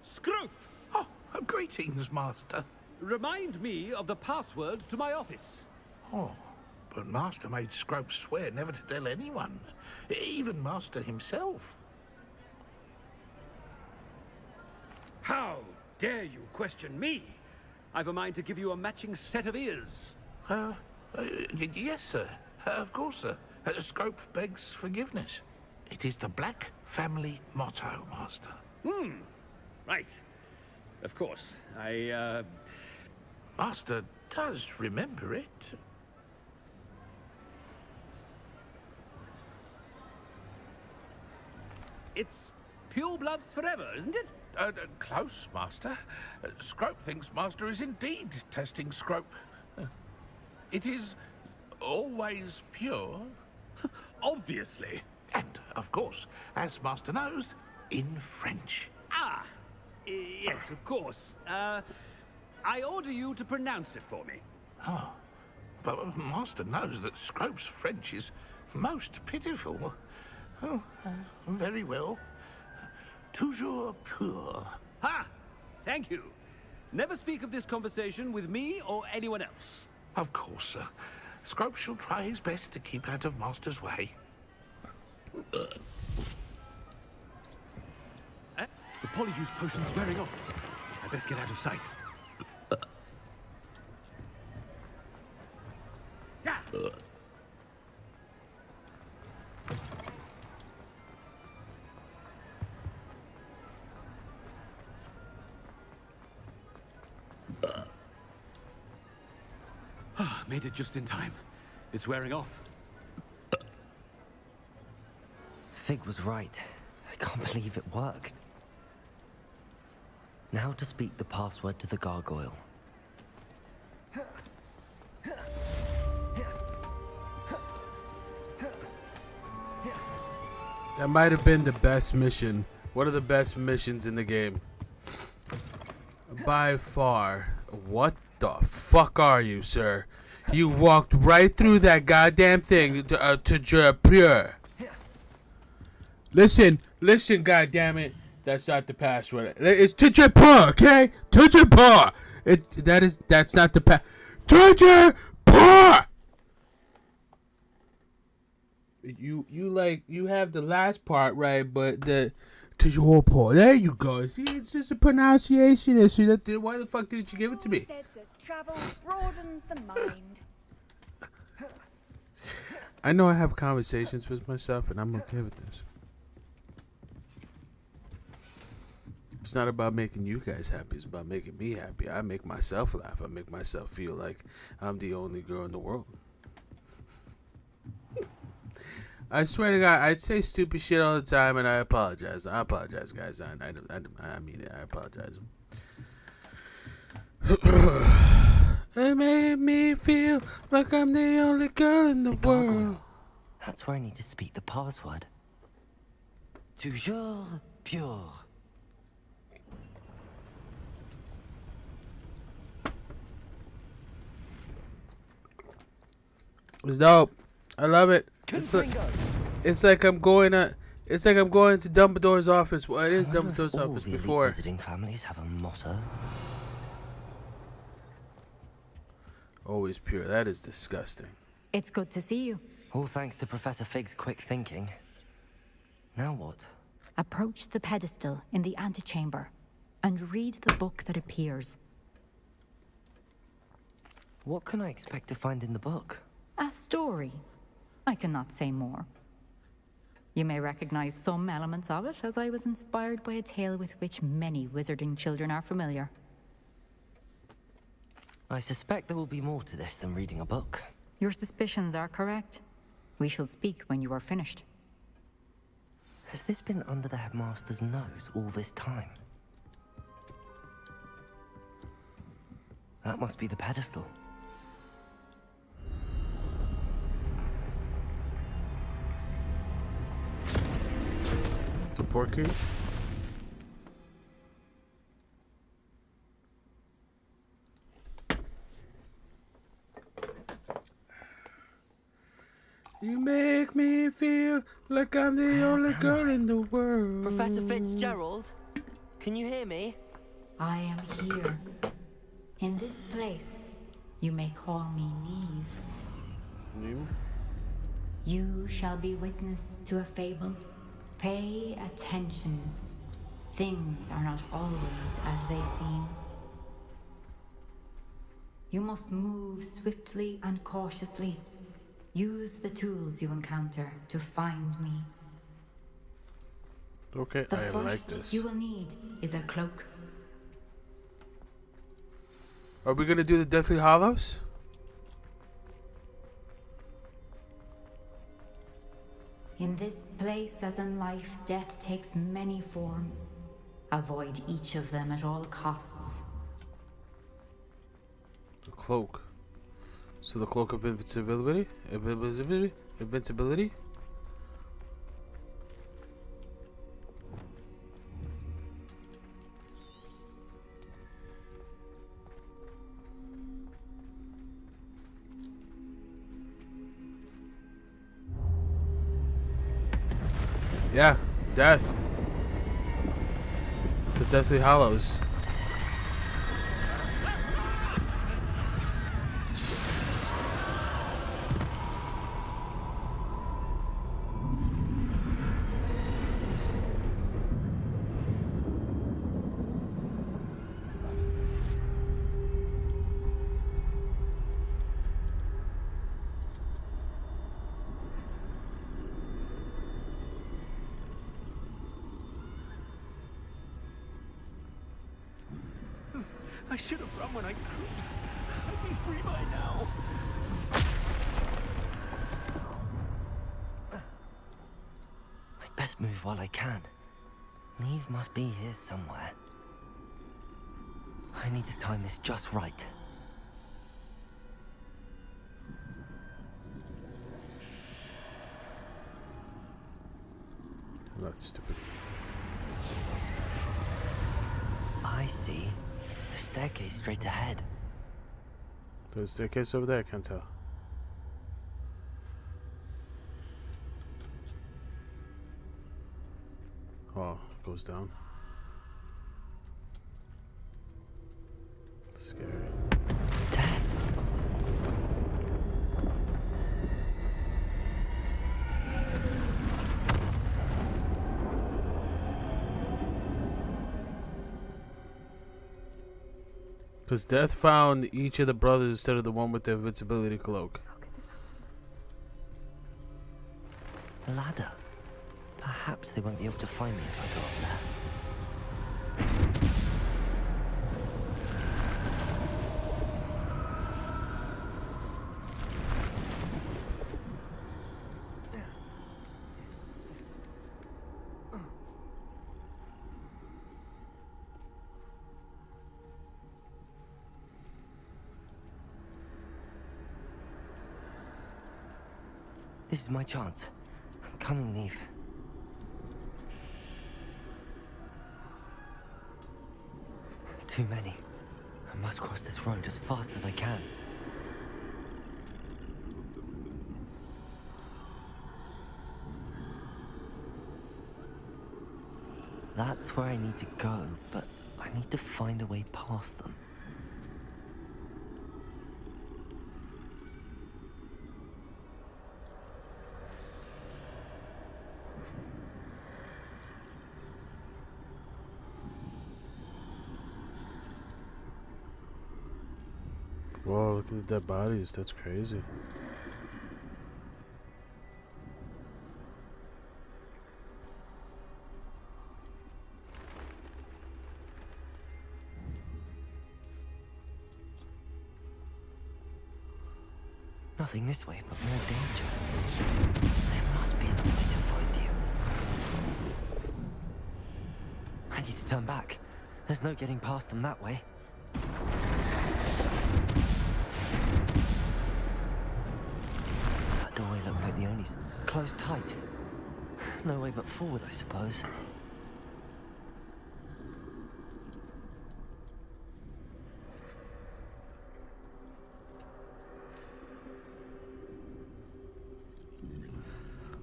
Scrope! Oh, greetings, Master. Remind me of the password to my office. Oh, but Master made Scrope swear never to tell anyone, even Master himself. How dare you question me? I've a mind to give you a matching set of ears. Yes, sir. Of course, sir. Scrope begs forgiveness. It is the Black family motto, Master. Right. Of course. Master does remember it. It's pure bloods forever, isn't it? Close, Master. Scrope thinks Master is indeed testing Scrope. It is always pure. Obviously. And, of course, as Master knows, in French. Ah! Yes, of course. I order you to pronounce it for me. Oh, but Master knows that Scrope's French is most pitiful. Oh, very well. Toujours pur. Ha! Thank you. Never speak of this conversation with me or anyone else. Of course, sir. Scrope shall try his best to keep out of Master's way. The polyjuice potion's wearing off. I best get out of sight. Made it just in time. It's wearing off. Fig was right. I can't believe it worked. Now to speak the password to the gargoyle. That might have been the best mission. One of the best missions in the game. By far. What the fuck are you, sir? You walked right through that goddamn thing to Pure. Listen, goddammit. That's not the password. It's to Japan, okay? To Japan. That's not the to Japan. You have the last part right, but the to your part. There you go. See, it's just a pronunciation issue. Why the fuck didn't you give it to me? Said that travel broadens the mind. I know I have conversations with myself, and I'm okay with this. It's not about making you guys happy. It's about making me happy. I make myself laugh. I make myself feel like I'm the only girl in the world. I swear to God, I'd say stupid shit all the time, and I apologize. I apologize, guys. I mean it. I apologize. It made me feel like I'm the only girl in the world. That's where I need to speak the password. Toujours pure. It's dope. I love it. It's like I'm going to Dumbledore's office. Well, it is Dumbledore's office before. Visiting families have a motto. Always pure. That is disgusting. It's good to see you. All thanks to Professor Fig's quick thinking. Now what? Approach the pedestal in the antechamber and read the book that appears. What can I expect to find in the book? A story. I cannot say more. You may recognize some elements of it, as I was inspired by a tale with which many wizarding children are familiar. I suspect there will be more to this than reading a book. Your suspicions are correct. We shall speak when you are finished. Has this been under the headmaster's nose all this time? That must be the pedestal. The porky. You make me feel like I'm the only girl in the world. Professor Fitzgerald, can you hear me? I am here. In this place, you may call me Neve. Neve? You shall be witness to a fable. Pay attention. Things are not always as they seem. You must move swiftly and cautiously. Use the tools you encounter to find me. Okay, The I first like this. you will need is a cloak. Are we gonna do the Deathly Hallows? In this place, as in life, death takes many forms. Avoid each of them at all costs. The cloak. So the cloak of invincibility? Invincibility? Yeah, death. The Deathly Hallows. I should have run when I could. I'd be free by now. I'd best move while I can. Neve must be here somewhere. I need to time this just right. That's stupid. I see. A staircase straight ahead. There's a staircase over there, I can't tell. Oh, it goes down. Scary. Because Death found each of the brothers instead of the one with the invincibility cloak. A ladder. Perhaps they won't be able to find me if I go up there. This is my chance. Come and leave. Too many. I must cross this road as fast as I can. That's where I need to go, but I need to find a way past them. Whoa, look at the dead bodies. That's crazy. Nothing this way, but more danger. There must be another way to find you. I need to turn back. There's no getting past them that way. That doorway looks like the only... closed tight. No way but forward, I suppose.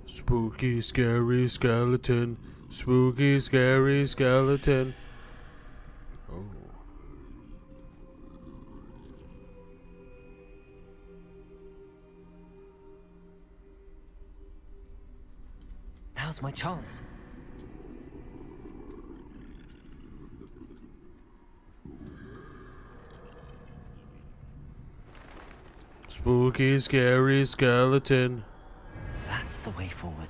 Spooky, scary skeleton. Spooky, scary skeleton. Oh. Now's my chance. Spooky, scary skeleton. That's the way forward.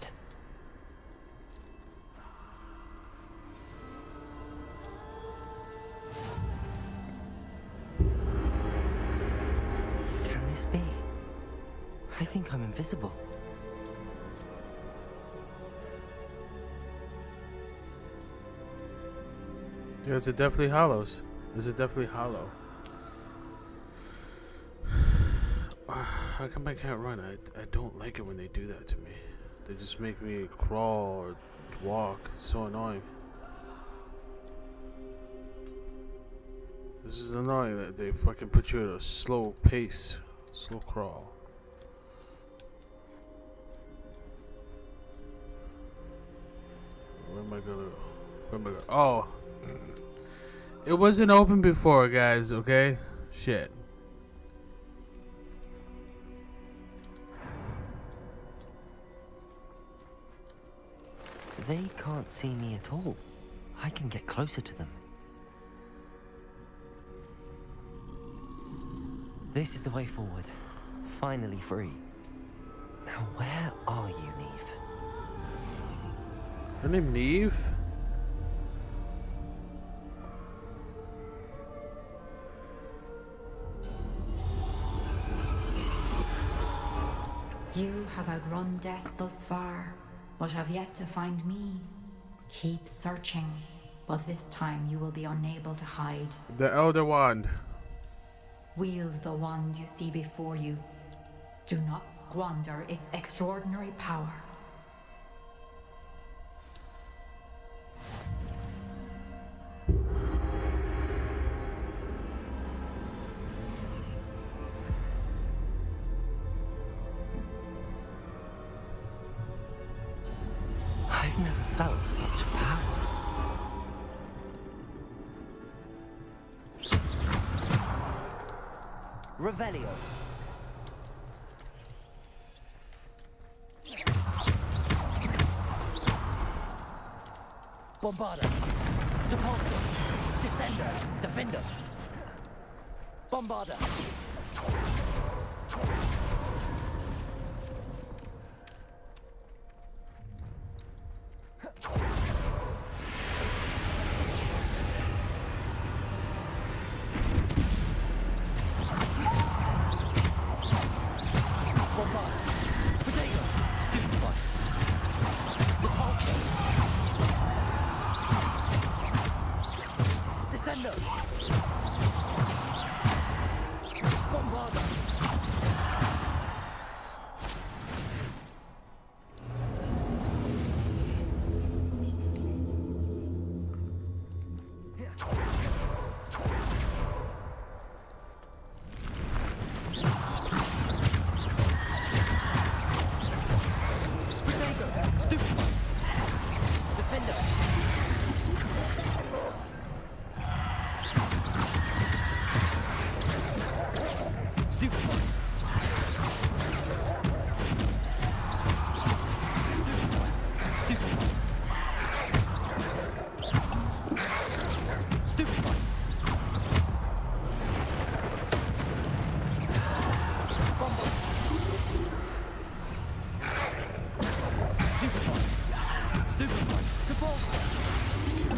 Can this be? I think I'm invisible. Yeah, it's definitely hollows. Is it definitely hollow? How come I can't run? I don't like it when they do that to me. They just make me crawl or walk. It's so annoying. This is annoying that they fucking put you at a slow pace. Slow crawl. Where am I gonna go? Where am I going? Oh. It wasn't open before, guys, okay? Shit. They can't see me at all. I can get closer to them. This is the way forward. Finally free. Now where are you, Neve? Her name Neve? You have outrun death thus far, but have yet to find me. Keep searching, but this time you will be unable to hide. The Elder Wand. Wield the wand you see before you. Do not squander its extraordinary power. felt such power. Revelio. Bombarda. Depulso. Descender. Defender. Bombarda.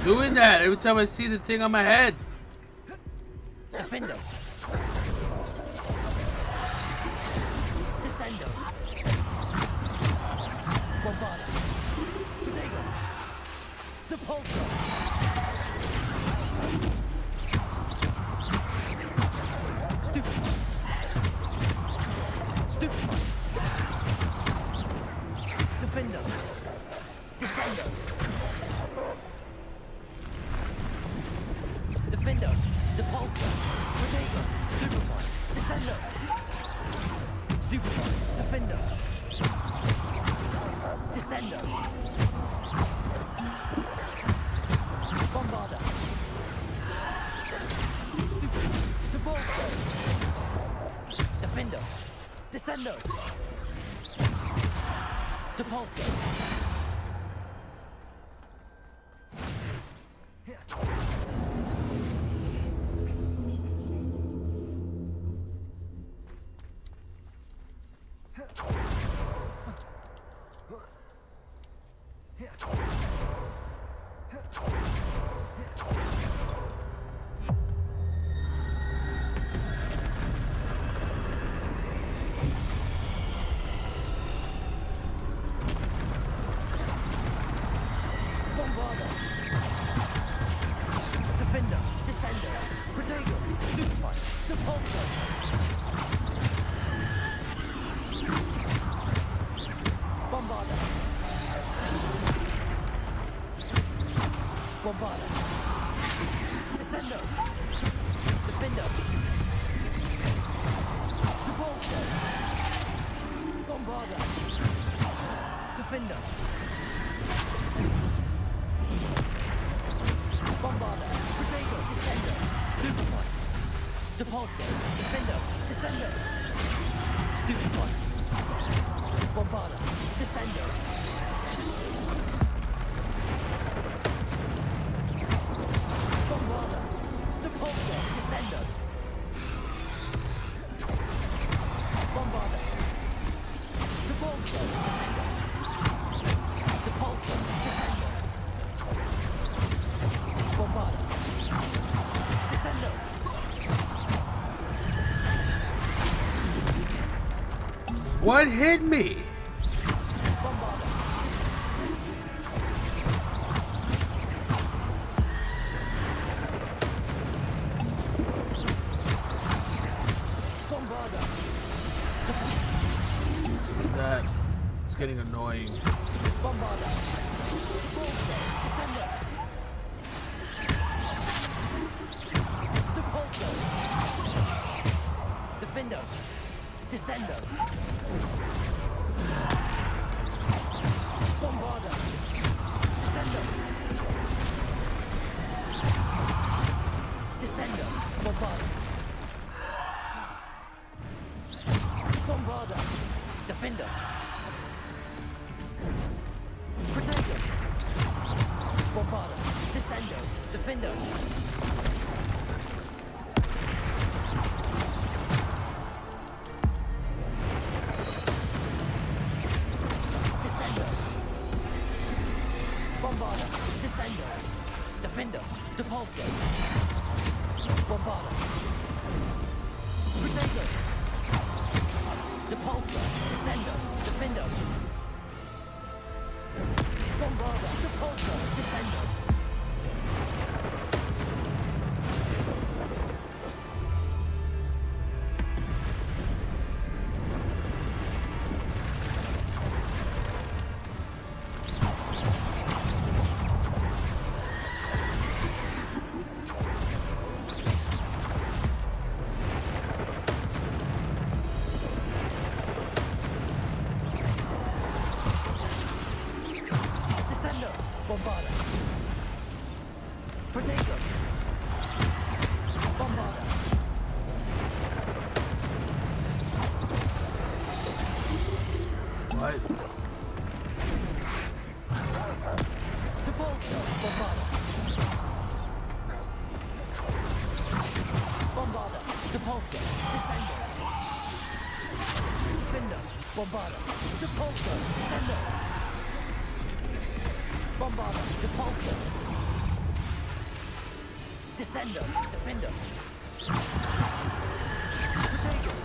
Doing that every time I see the thing on my head. Defender. Descendo. Bombarda. Protego. Depulso. Stupefy. Stupefy. Defender. Descendo. Defender, Depulso, Protego, Stupefy, Descender, Stupefy, Defender, Descender, Bombarda, Stupefy, Depulso, Defender, Descender, Depulso. Defender, Descender, Protego, Stupefy, Depulso. Bombarda. Bombarda. Descender. Defender. Depulso. Bombarda. Defender. Bombarda. Protego. Descender. Stupefy. Depulso. Defender. Descender. Stupefy. Bombarda. Descender. Bombarda. Depulso. Descender. Bombarda. Depulso. Depulso. Descender. Bombarda. Descender. What hit me? That is getting annoying. Bombarda. Descender. Depulso. Defender. Descender. Bombarda. Defender. Descender. Bombarder. Descender. Defender. Depulsor. Bombarder. Protector. Depulsor. Descender. Defender. Bombarder. Depulsor. Descender. Descender. Bombarder. Protector. Bombarder. What? Depulsor. Bombarder. Bombarder. Depulsor. Descender. Defender. Bombarder. Depulsor. Descender. Bombarder. Depulsor. Descender. Defender. Protector.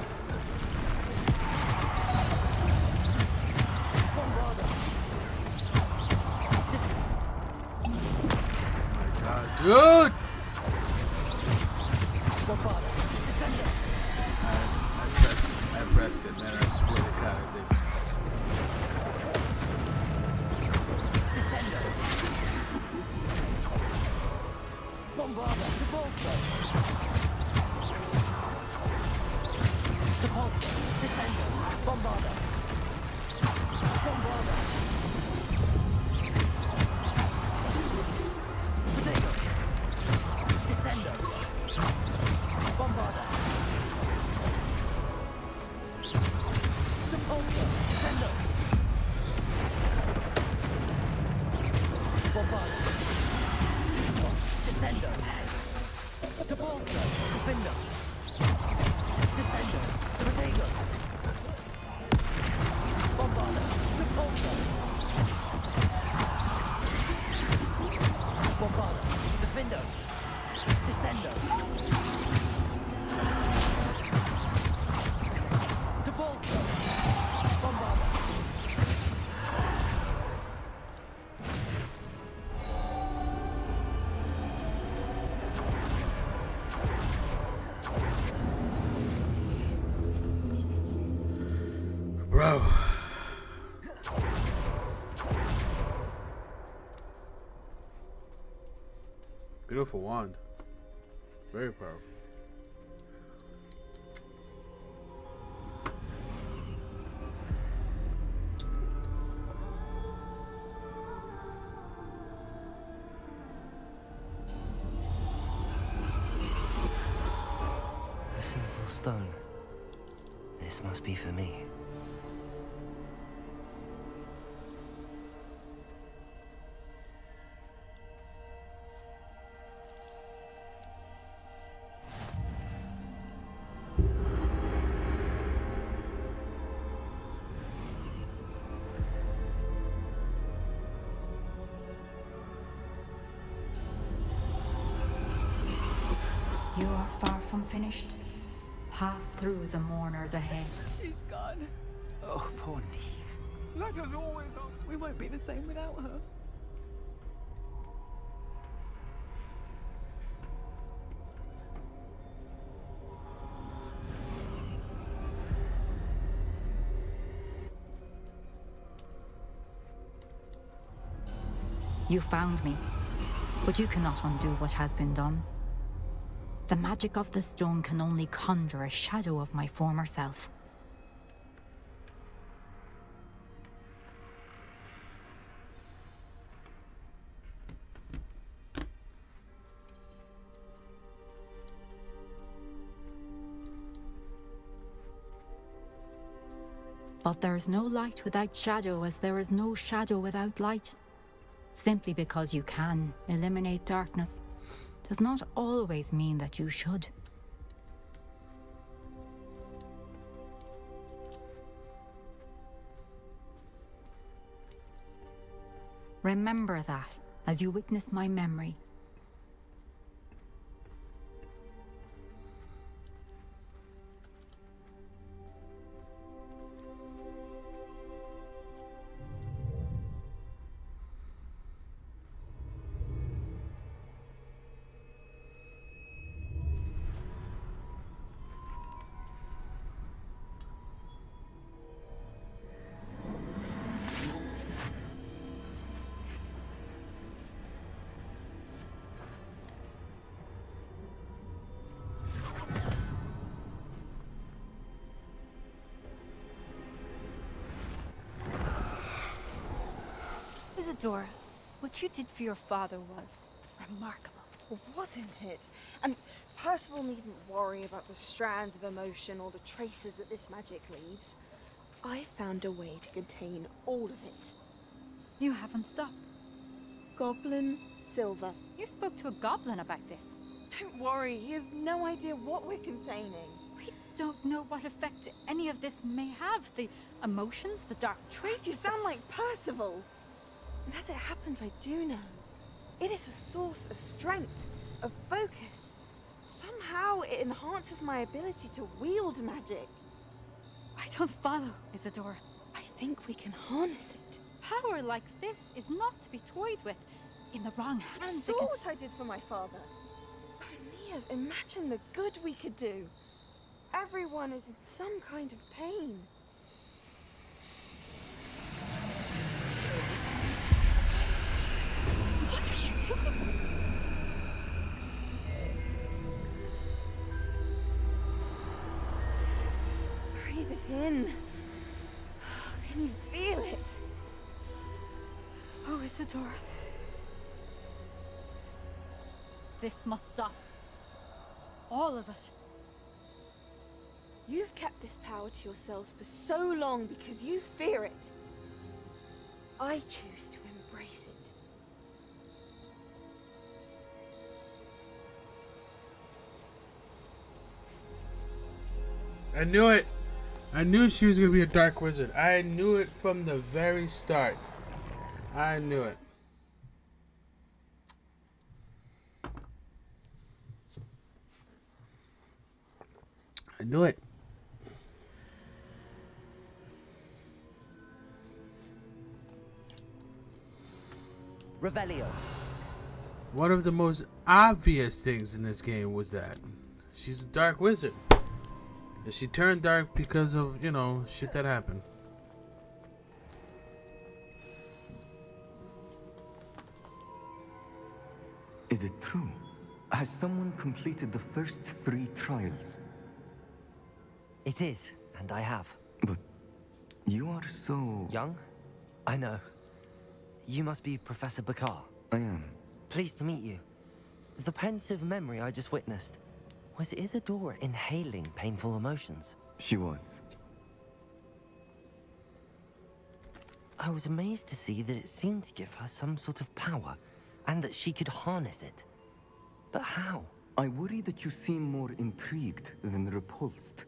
Bombarder. Dude! Bombarder. Descender. I pressed it, man. I swear to God I did. Descender. Bombarder. Depulsor. Depulsor. Descender. Bombarder. Bombarder. Potato. Descender. Bombarder. Depulsor. Descender. Bombarder. Descender. Depulsor. Defender. Descender. Potato. Bombarder. Depulsor. Bombarder. Defender. Descender. Depulsor. Bombarder. Bro. Beautiful wand. Very powerful. A simple stone. This must be for me. You are far from finished. Pass through the mourners ahead. She's gone. Oh, poor Neve. Let us always on. We won't be the same without her. You found me, but you cannot undo what has been done. The magic of the stone can only conjure a shadow of my former self. But there is no light without shadow, as there is no shadow without light. Simply because you can eliminate darkness, does not always mean that you should. Remember that as you witness my memory. Isadora, what you did for your father was remarkable, Wasn't it? And Percival needn't worry about the strands of emotion or the traces that this magic leaves. I found a way to contain all of it. You haven't stopped. Goblin Silver. You spoke to a goblin about this. Don't worry, he has no idea what we're containing. We don't know what effect any of this may have. The emotions, the dark traits. You sound like Percival. And as it happens, I do know. It is a source of strength, of focus. Somehow it enhances my ability to wield magic. I don't follow, Isadora. I think we can harness it. Power like this is not to be toyed with. In the wrong You hands, saw what I did for my father. Oh, Neve, imagine the good we could do. Everyone is in some kind of pain. What are you doing? Breathe it in. Can you feel it? Oh, Isadora. This must stop. All of it. You've kept this power to yourselves for so long because you fear it. I choose to embrace it. I knew it. I knew she was gonna be a dark wizard. I knew it from the very start. I knew it. I knew it. Revelio. One of the most obvious things in this game was that she's a dark wizard. And she turned dark because of, you know, shit that happened. Is it true? Has someone completed the first 3 trials? It is, and I have. But you are so... Young? I know. You must be Professor Bakar. I am. Pleased to meet you. The pensive memory I just witnessed. Was Isadora inhaling painful emotions? She was. I was amazed to see that it seemed to give her some sort of power, and that she could harness it. But how? I worry that you seem more intrigued than repulsed.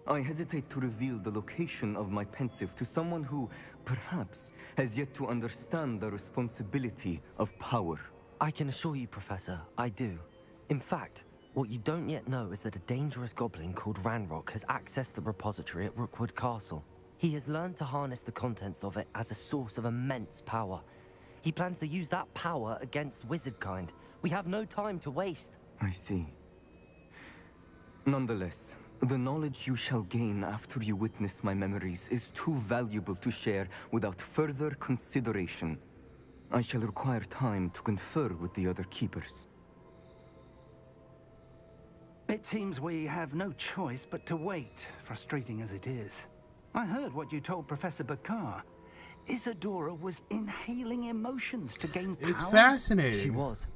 I hesitate to reveal the location of my pensive to someone who, perhaps, has yet to understand the responsibility of power. I can assure you, Professor, I do. In fact, what you don't yet know is that a dangerous goblin called Ranrock has accessed the repository at Rookwood Castle. He has learned to harness the contents of it as a source of immense power. He plans to use that power against wizardkind. We have no time to waste. I see. Nonetheless, the knowledge you shall gain after you witness my memories is too valuable to share without further consideration. I shall require time to confer with the other keepers. It seems we have no choice but to wait, frustrating as it is. I heard what you told Professor Bakar. Isadora was inhaling emotions to gain power. It's fascinating. She was.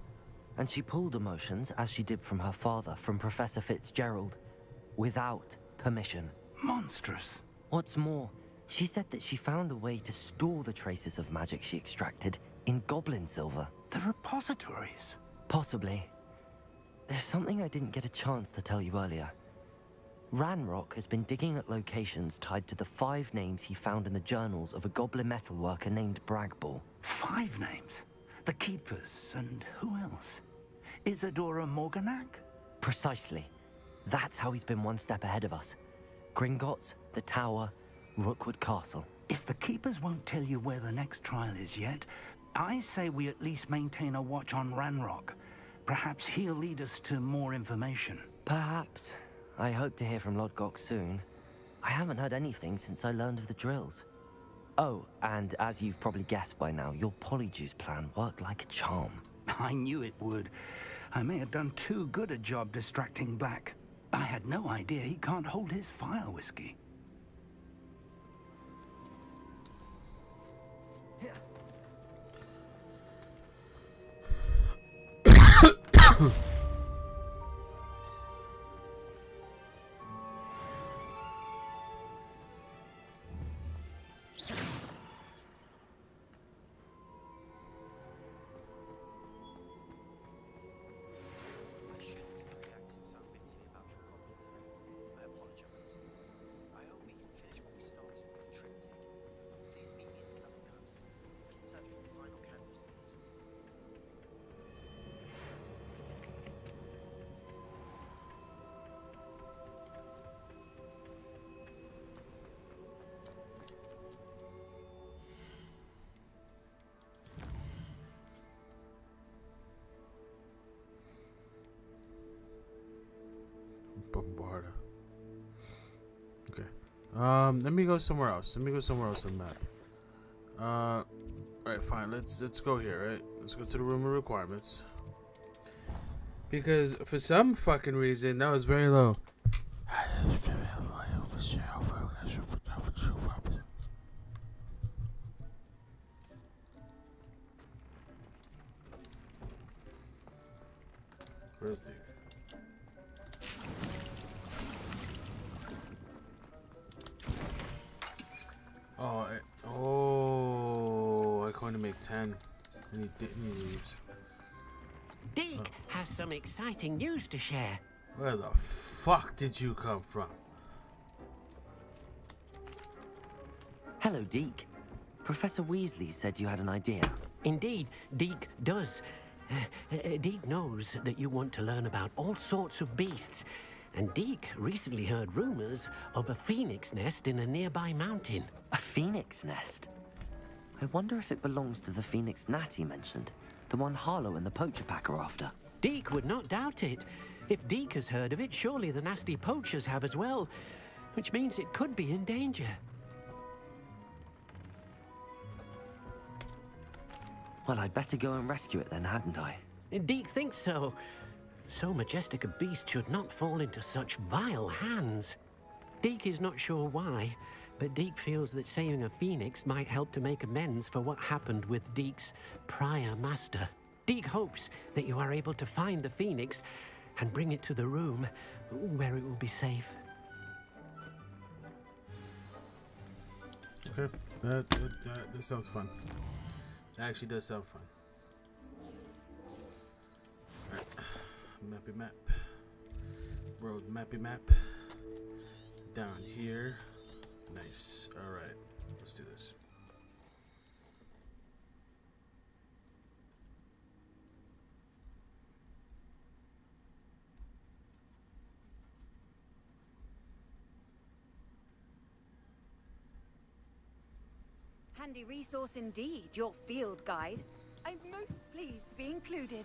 And she pulled emotions, as she did from her father, from Professor Fitzgerald, without permission. Monstrous. What's more, she said that she found a way to store the traces of magic she extracted in goblin silver. The repositories? Possibly. there's something I didn't get a chance to tell you earlier. Ranrock has been digging at locations tied to the 5 names he found in the journals of a goblin metalworker named Bragball. 5 names? The Keepers, and who else? Isadora Morganac? Precisely. That's how he's been one step ahead of us. Gringotts, the Tower, Rookwood Castle. If the Keepers won't tell you where the next trial is yet, I say we at least maintain a watch on Ranrock. Perhaps he'll lead us to more information. Perhaps. I hope to hear from Lodgok soon. I haven't heard anything since I learned of the drills. Oh, and as you've probably guessed by now, your Polyjuice plan worked like a charm. I knew it would. I may have done too good a job distracting Black. I had no idea he can't hold his fire whiskey. Bombarda. Okay. Let me go somewhere else. Let me go somewhere else on the map. Alright, fine. Let's go here, right? Let's go to the room of requirements. Because for some fucking reason that was very low. Where's Dick? I can only make 10. And he leaves. Deke has some exciting news to share. Where the fuck did you come from? Hello, Deke. Professor Weasley said you had an idea. Indeed, Deke does. Deke knows that you want to learn about all sorts of beasts. And Deke recently heard rumors of a phoenix nest in a nearby mountain. A phoenix nest? I wonder if it belongs to the phoenix gnat he mentioned. The one Harlow and the poacher pack are after. Deke would not doubt it. If Deke has heard of it, surely the nasty poachers have as well. Which means it could be in danger. Well, I'd better go and rescue it then, hadn't I? Deke thinks so. So majestic a beast should not fall into such vile hands. Deke is not sure why, but Deke feels that saving a phoenix might help to make amends for what happened with Deke's prior master. Deke hopes that you are able to find the phoenix and bring it to the room where it will be safe. Okay, that sounds fun. It actually does sound fun. Alright, mappy map. Road mappy map. Down here. Nice. Alright, let's do this. Handy resource indeed, your field guide. I'm most pleased to be included.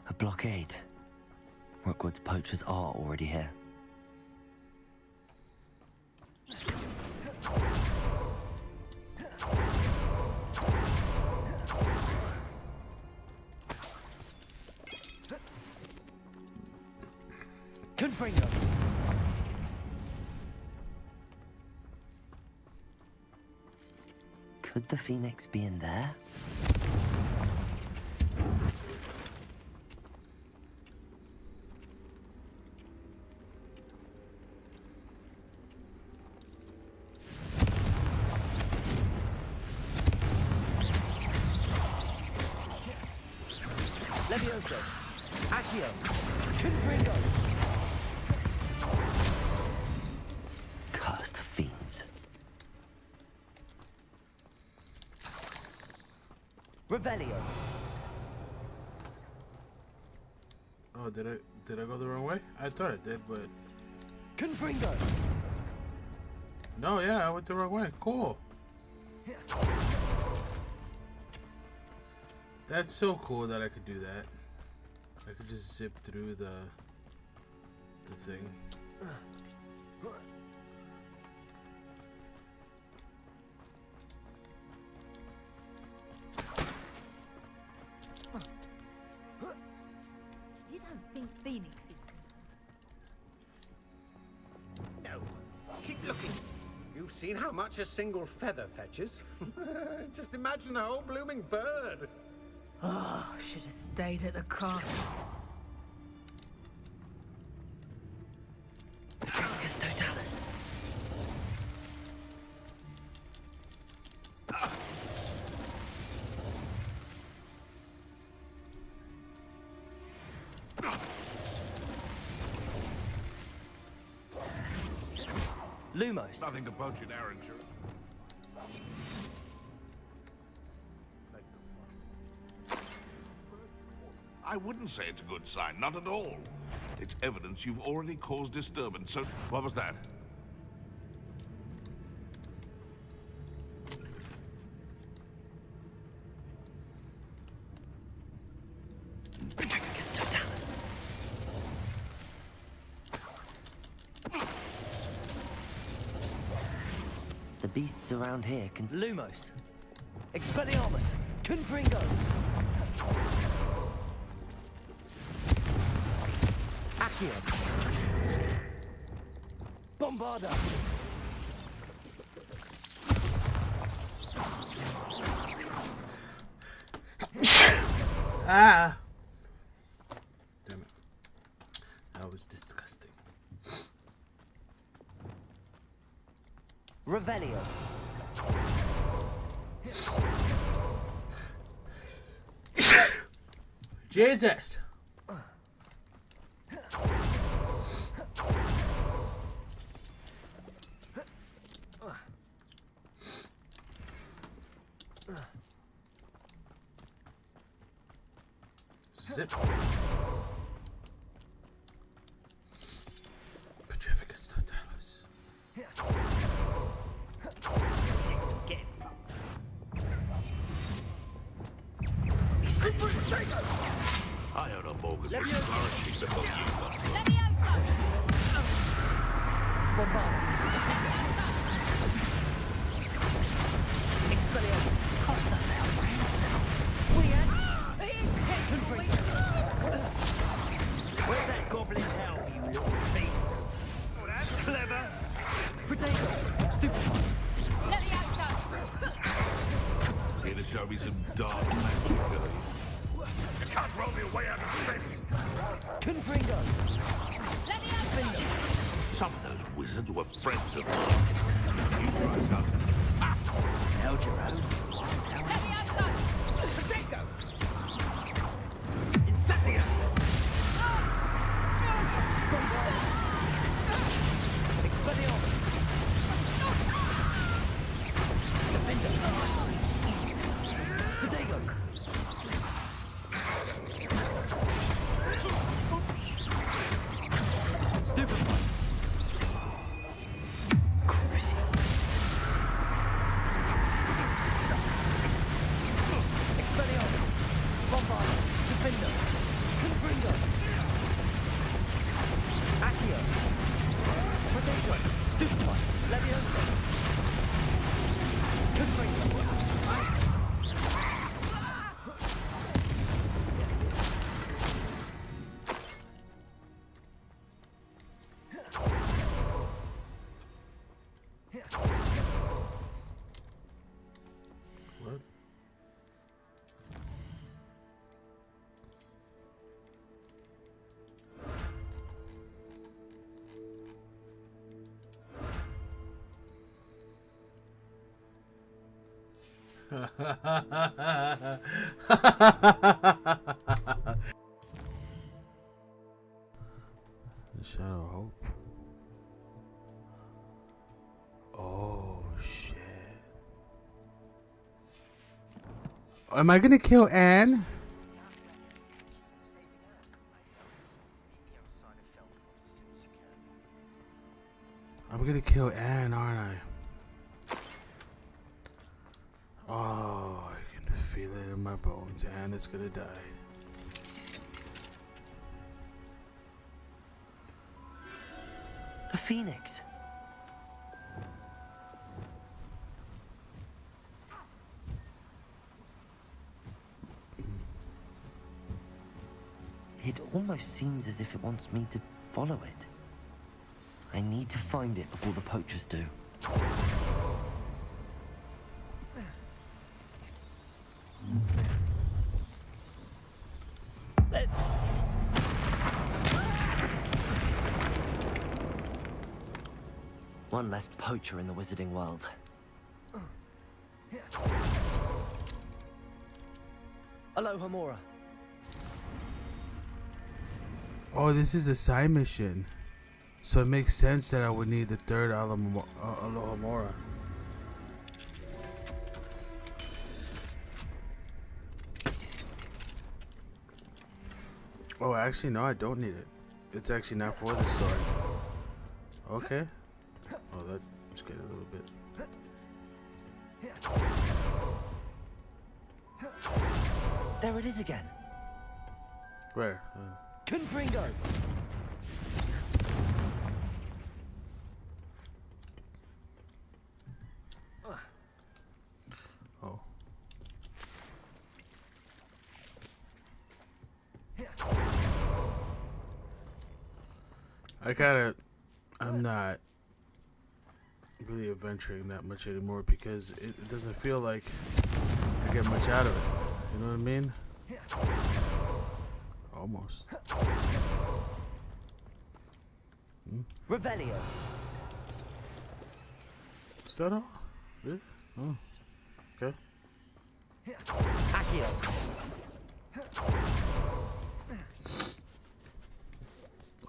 A blockade. Rookwood's poachers are already here. Confringo. Could the phoenix be in there? Levioso. Accio. Confringo. Cursed fiends. Revelio. Oh, did I go the wrong way? I thought I did, but Confringo. no, yeah, I went the wrong way. Cool. That's so cool that I could do that. I could just zip through the thing. You don't think Phoenix is... No. Keep looking. You've seen how much a single feather fetches. Just imagine the whole blooming bird. Oh, should have stayed at the castle. Petrificus totalis. Lumos. Nothing to budge in Arranger. I wouldn't say it's a good sign, not at all. It's evidence you've already caused disturbance, so what was that? Petrificus totalis. The beasts around here can... Lumos. Expelliarmus. Confringo. Accio. Bombarda. Ah! Damn it. That was disgusting. Revelio. Jesus! Zip. Petrificus totalis. I own a mortgage flourishing before you got to it. Expelliarmus. Cost us our ransom. Where's that goblin hell, you little thief? Oh, that's clever. Potato. Stupid. Here to show me some dark magic, are you? You can't roll me way out of this. Confringo. Some of those wizards were friends of mine. You try nothing. Held your own. Potato! Incendius. Expelliarmus. Defender. Potato. Stupid one. Crucial. Expelliarmus. Bombarda. Defender. Confringo. Accio. Potato. Stupid one. Levioso. Confringo. What? Shadow of Hope. Oh shit. Am I gonna kill Anne? I'm gonna kill Anne, aren't I? Oh, I can feel it in my bones. Anne is gonna die. A phoenix. It almost seems as if it wants me to follow it. I need to find it before the poachers do. One less poacher in the wizarding world. Hello, Hamora. Oh, this is a side mission. So it makes sense that I would need the third Alohomora. Oh, actually, no, I don't need it. It's actually not for the story. Okay. Oh, that scared a little bit. There it is again. Where? Confringo! Oh. I'm not really adventuring that much anymore because it doesn't feel like I get much out of it. You know what I mean? Almost. Revelio. Is that all? Really? Oh. Okay. Accio.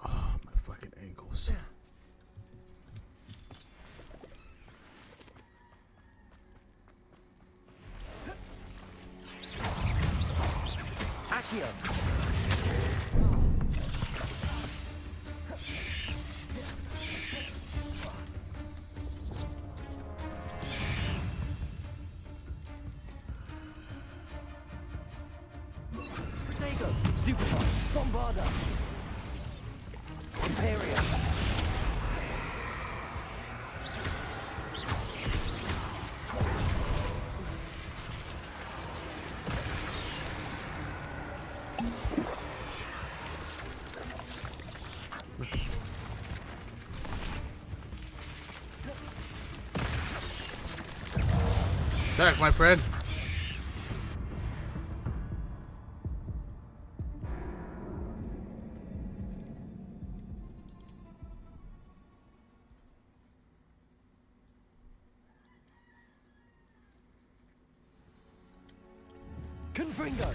Oh, my fucking ankles. Accio. Stupefy, Bombarda, Imperia. Attack, my friend. Confringo.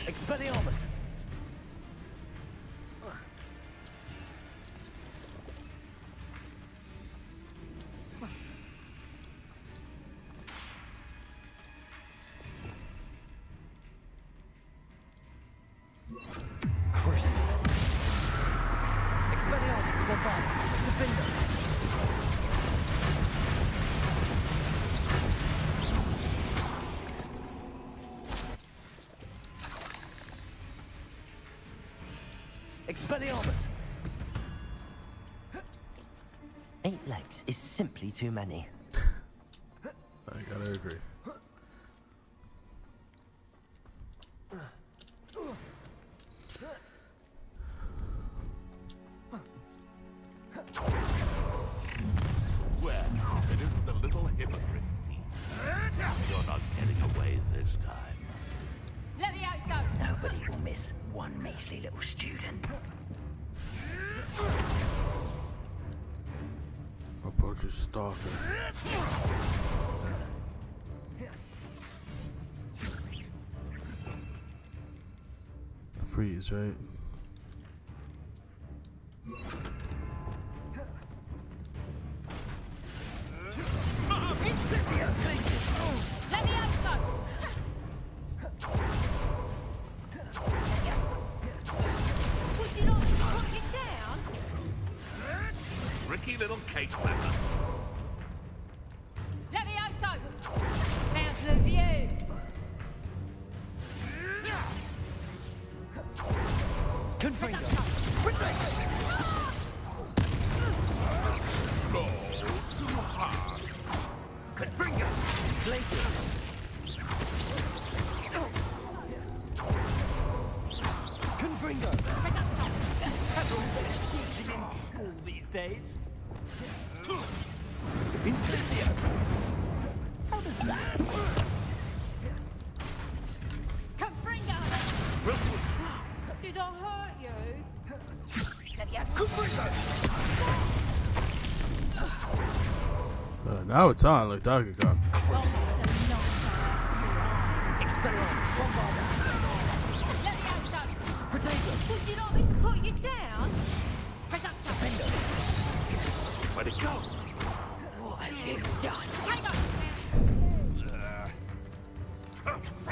Expelliarmus! Crucible! Expelliarmus! Lombardo! Defender! Expelliarmus! 8 legs is simply too many. I gotta agree. Well, it isn't a little hypocrite. You're not getting away this time. Let me out, so. Nobody will miss one measly little student. Approach a stalker. Freeze, right? Let me out, so. Would you not put it down? Tricky little cake flapper. Let me out, so. There's the view. Confringo! Blow too hard. Confringo! Glaciers! Confringo! That's pebble teaching in school these days. Incendio! How does that work? Confringo! Did I hurt you? Let me out. Now it's on like Donkey Kong. Expelliarmus! Let me out, son. Would you not me to put you down? Where'd it go? What have you done? Hang on.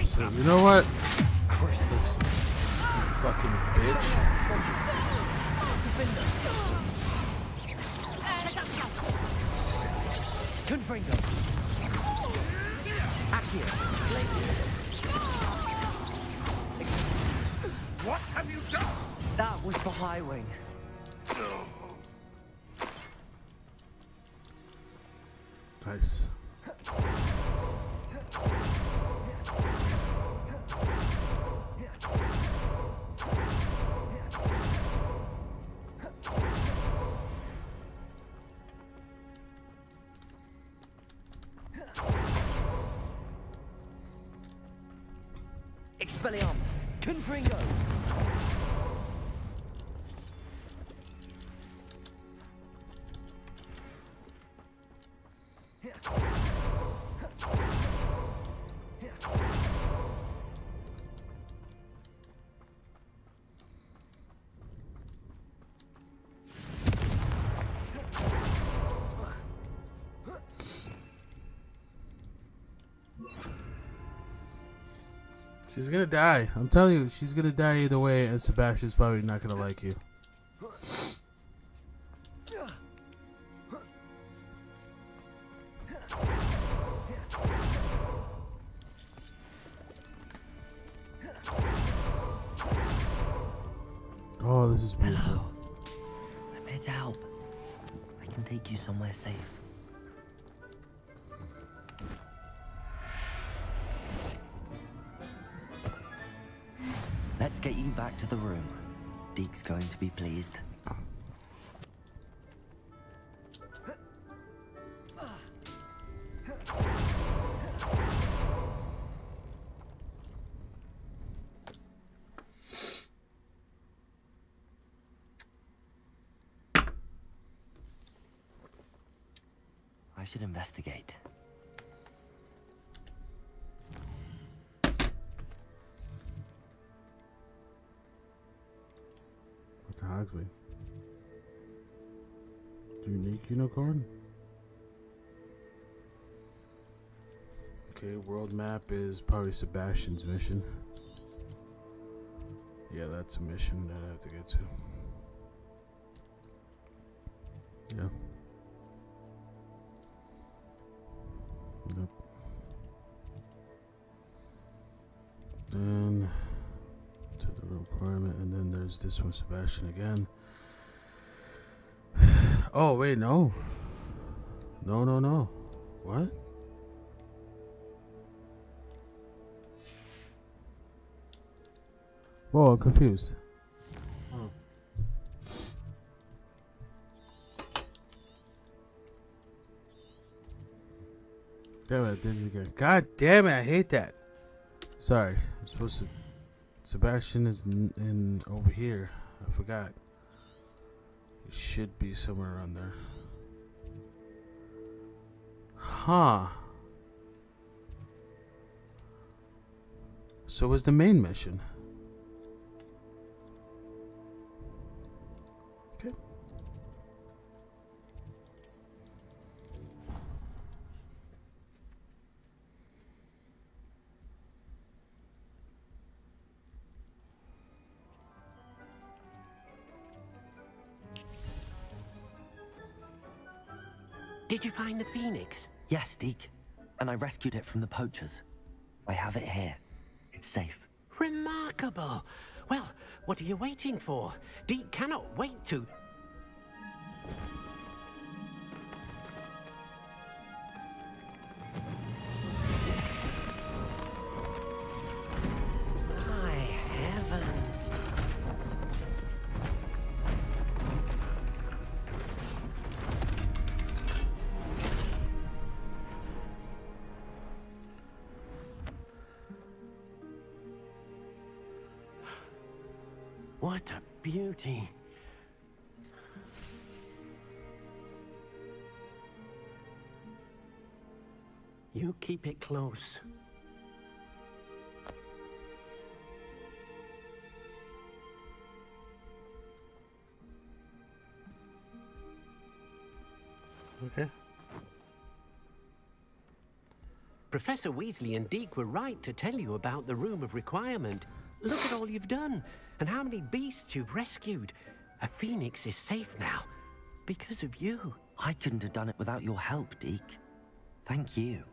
So, you know what? This fucking bitch. Confringo! Accio! Glaciers! What have you done? That was for High Wing. Nice. Expelliarmus! Confringo! She's gonna die. I'm telling you, she's gonna die either way, and Sebastian's probably not gonna like you. Oh, this is beautiful. Hello. I'm here to help. I can take you somewhere safe. Let's get you back to the room. Deke's going to be pleased. I should investigate. What's a Hogsway? Unique unicorn? Okay, world map is probably Sebastian's mission. Yeah, that's a mission that I have to get to. Yeah. Nope. And to the requirement, and then there's is this one Sebastian again? Oh, wait, no. No. What? Whoa, I'm confused. Oh. Damn it, I did it again. God damn it, I hate that. Sorry, I'm supposed to... Sebastian is in over here. I forgot. He should be somewhere around there. Huh. So was the main mission. Okay. Did you find the phoenix? Yes, Deke. And I rescued it from the poachers. I have it here. It's safe. Remarkable. Well, what are you waiting for? Deke cannot wait to... My heavens. What a beauty. You keep it close. Okay. Professor Weasley and Deke were right to tell you about the Room of Requirement. Look at all you've done, and how many beasts you've rescued. A phoenix is safe now, because of you. I couldn't have done it without your help, Deke. Thank you.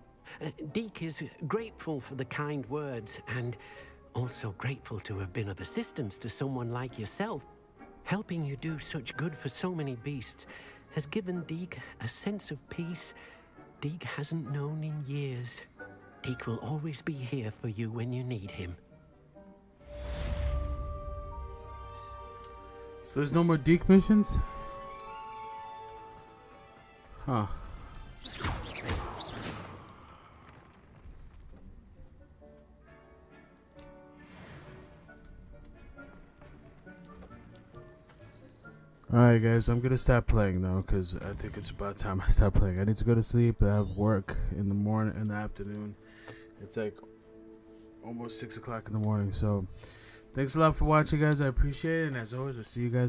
Deke is grateful for the kind words, and also grateful to have been of assistance to someone like yourself. Helping you do such good for so many beasts has given Deke a sense of peace Deke hasn't known in years. Deke will always be here for you when you need him. So there's no more Deke missions? Huh. Alright guys, I'm gonna stop playing though, because I think it's about time I stop playing. I need to go to sleep. I have work in the morning, in the afternoon. It's like almost 6 o'clock in the morning. So thanks a lot for watching guys, I appreciate it, and as always I'll see you guys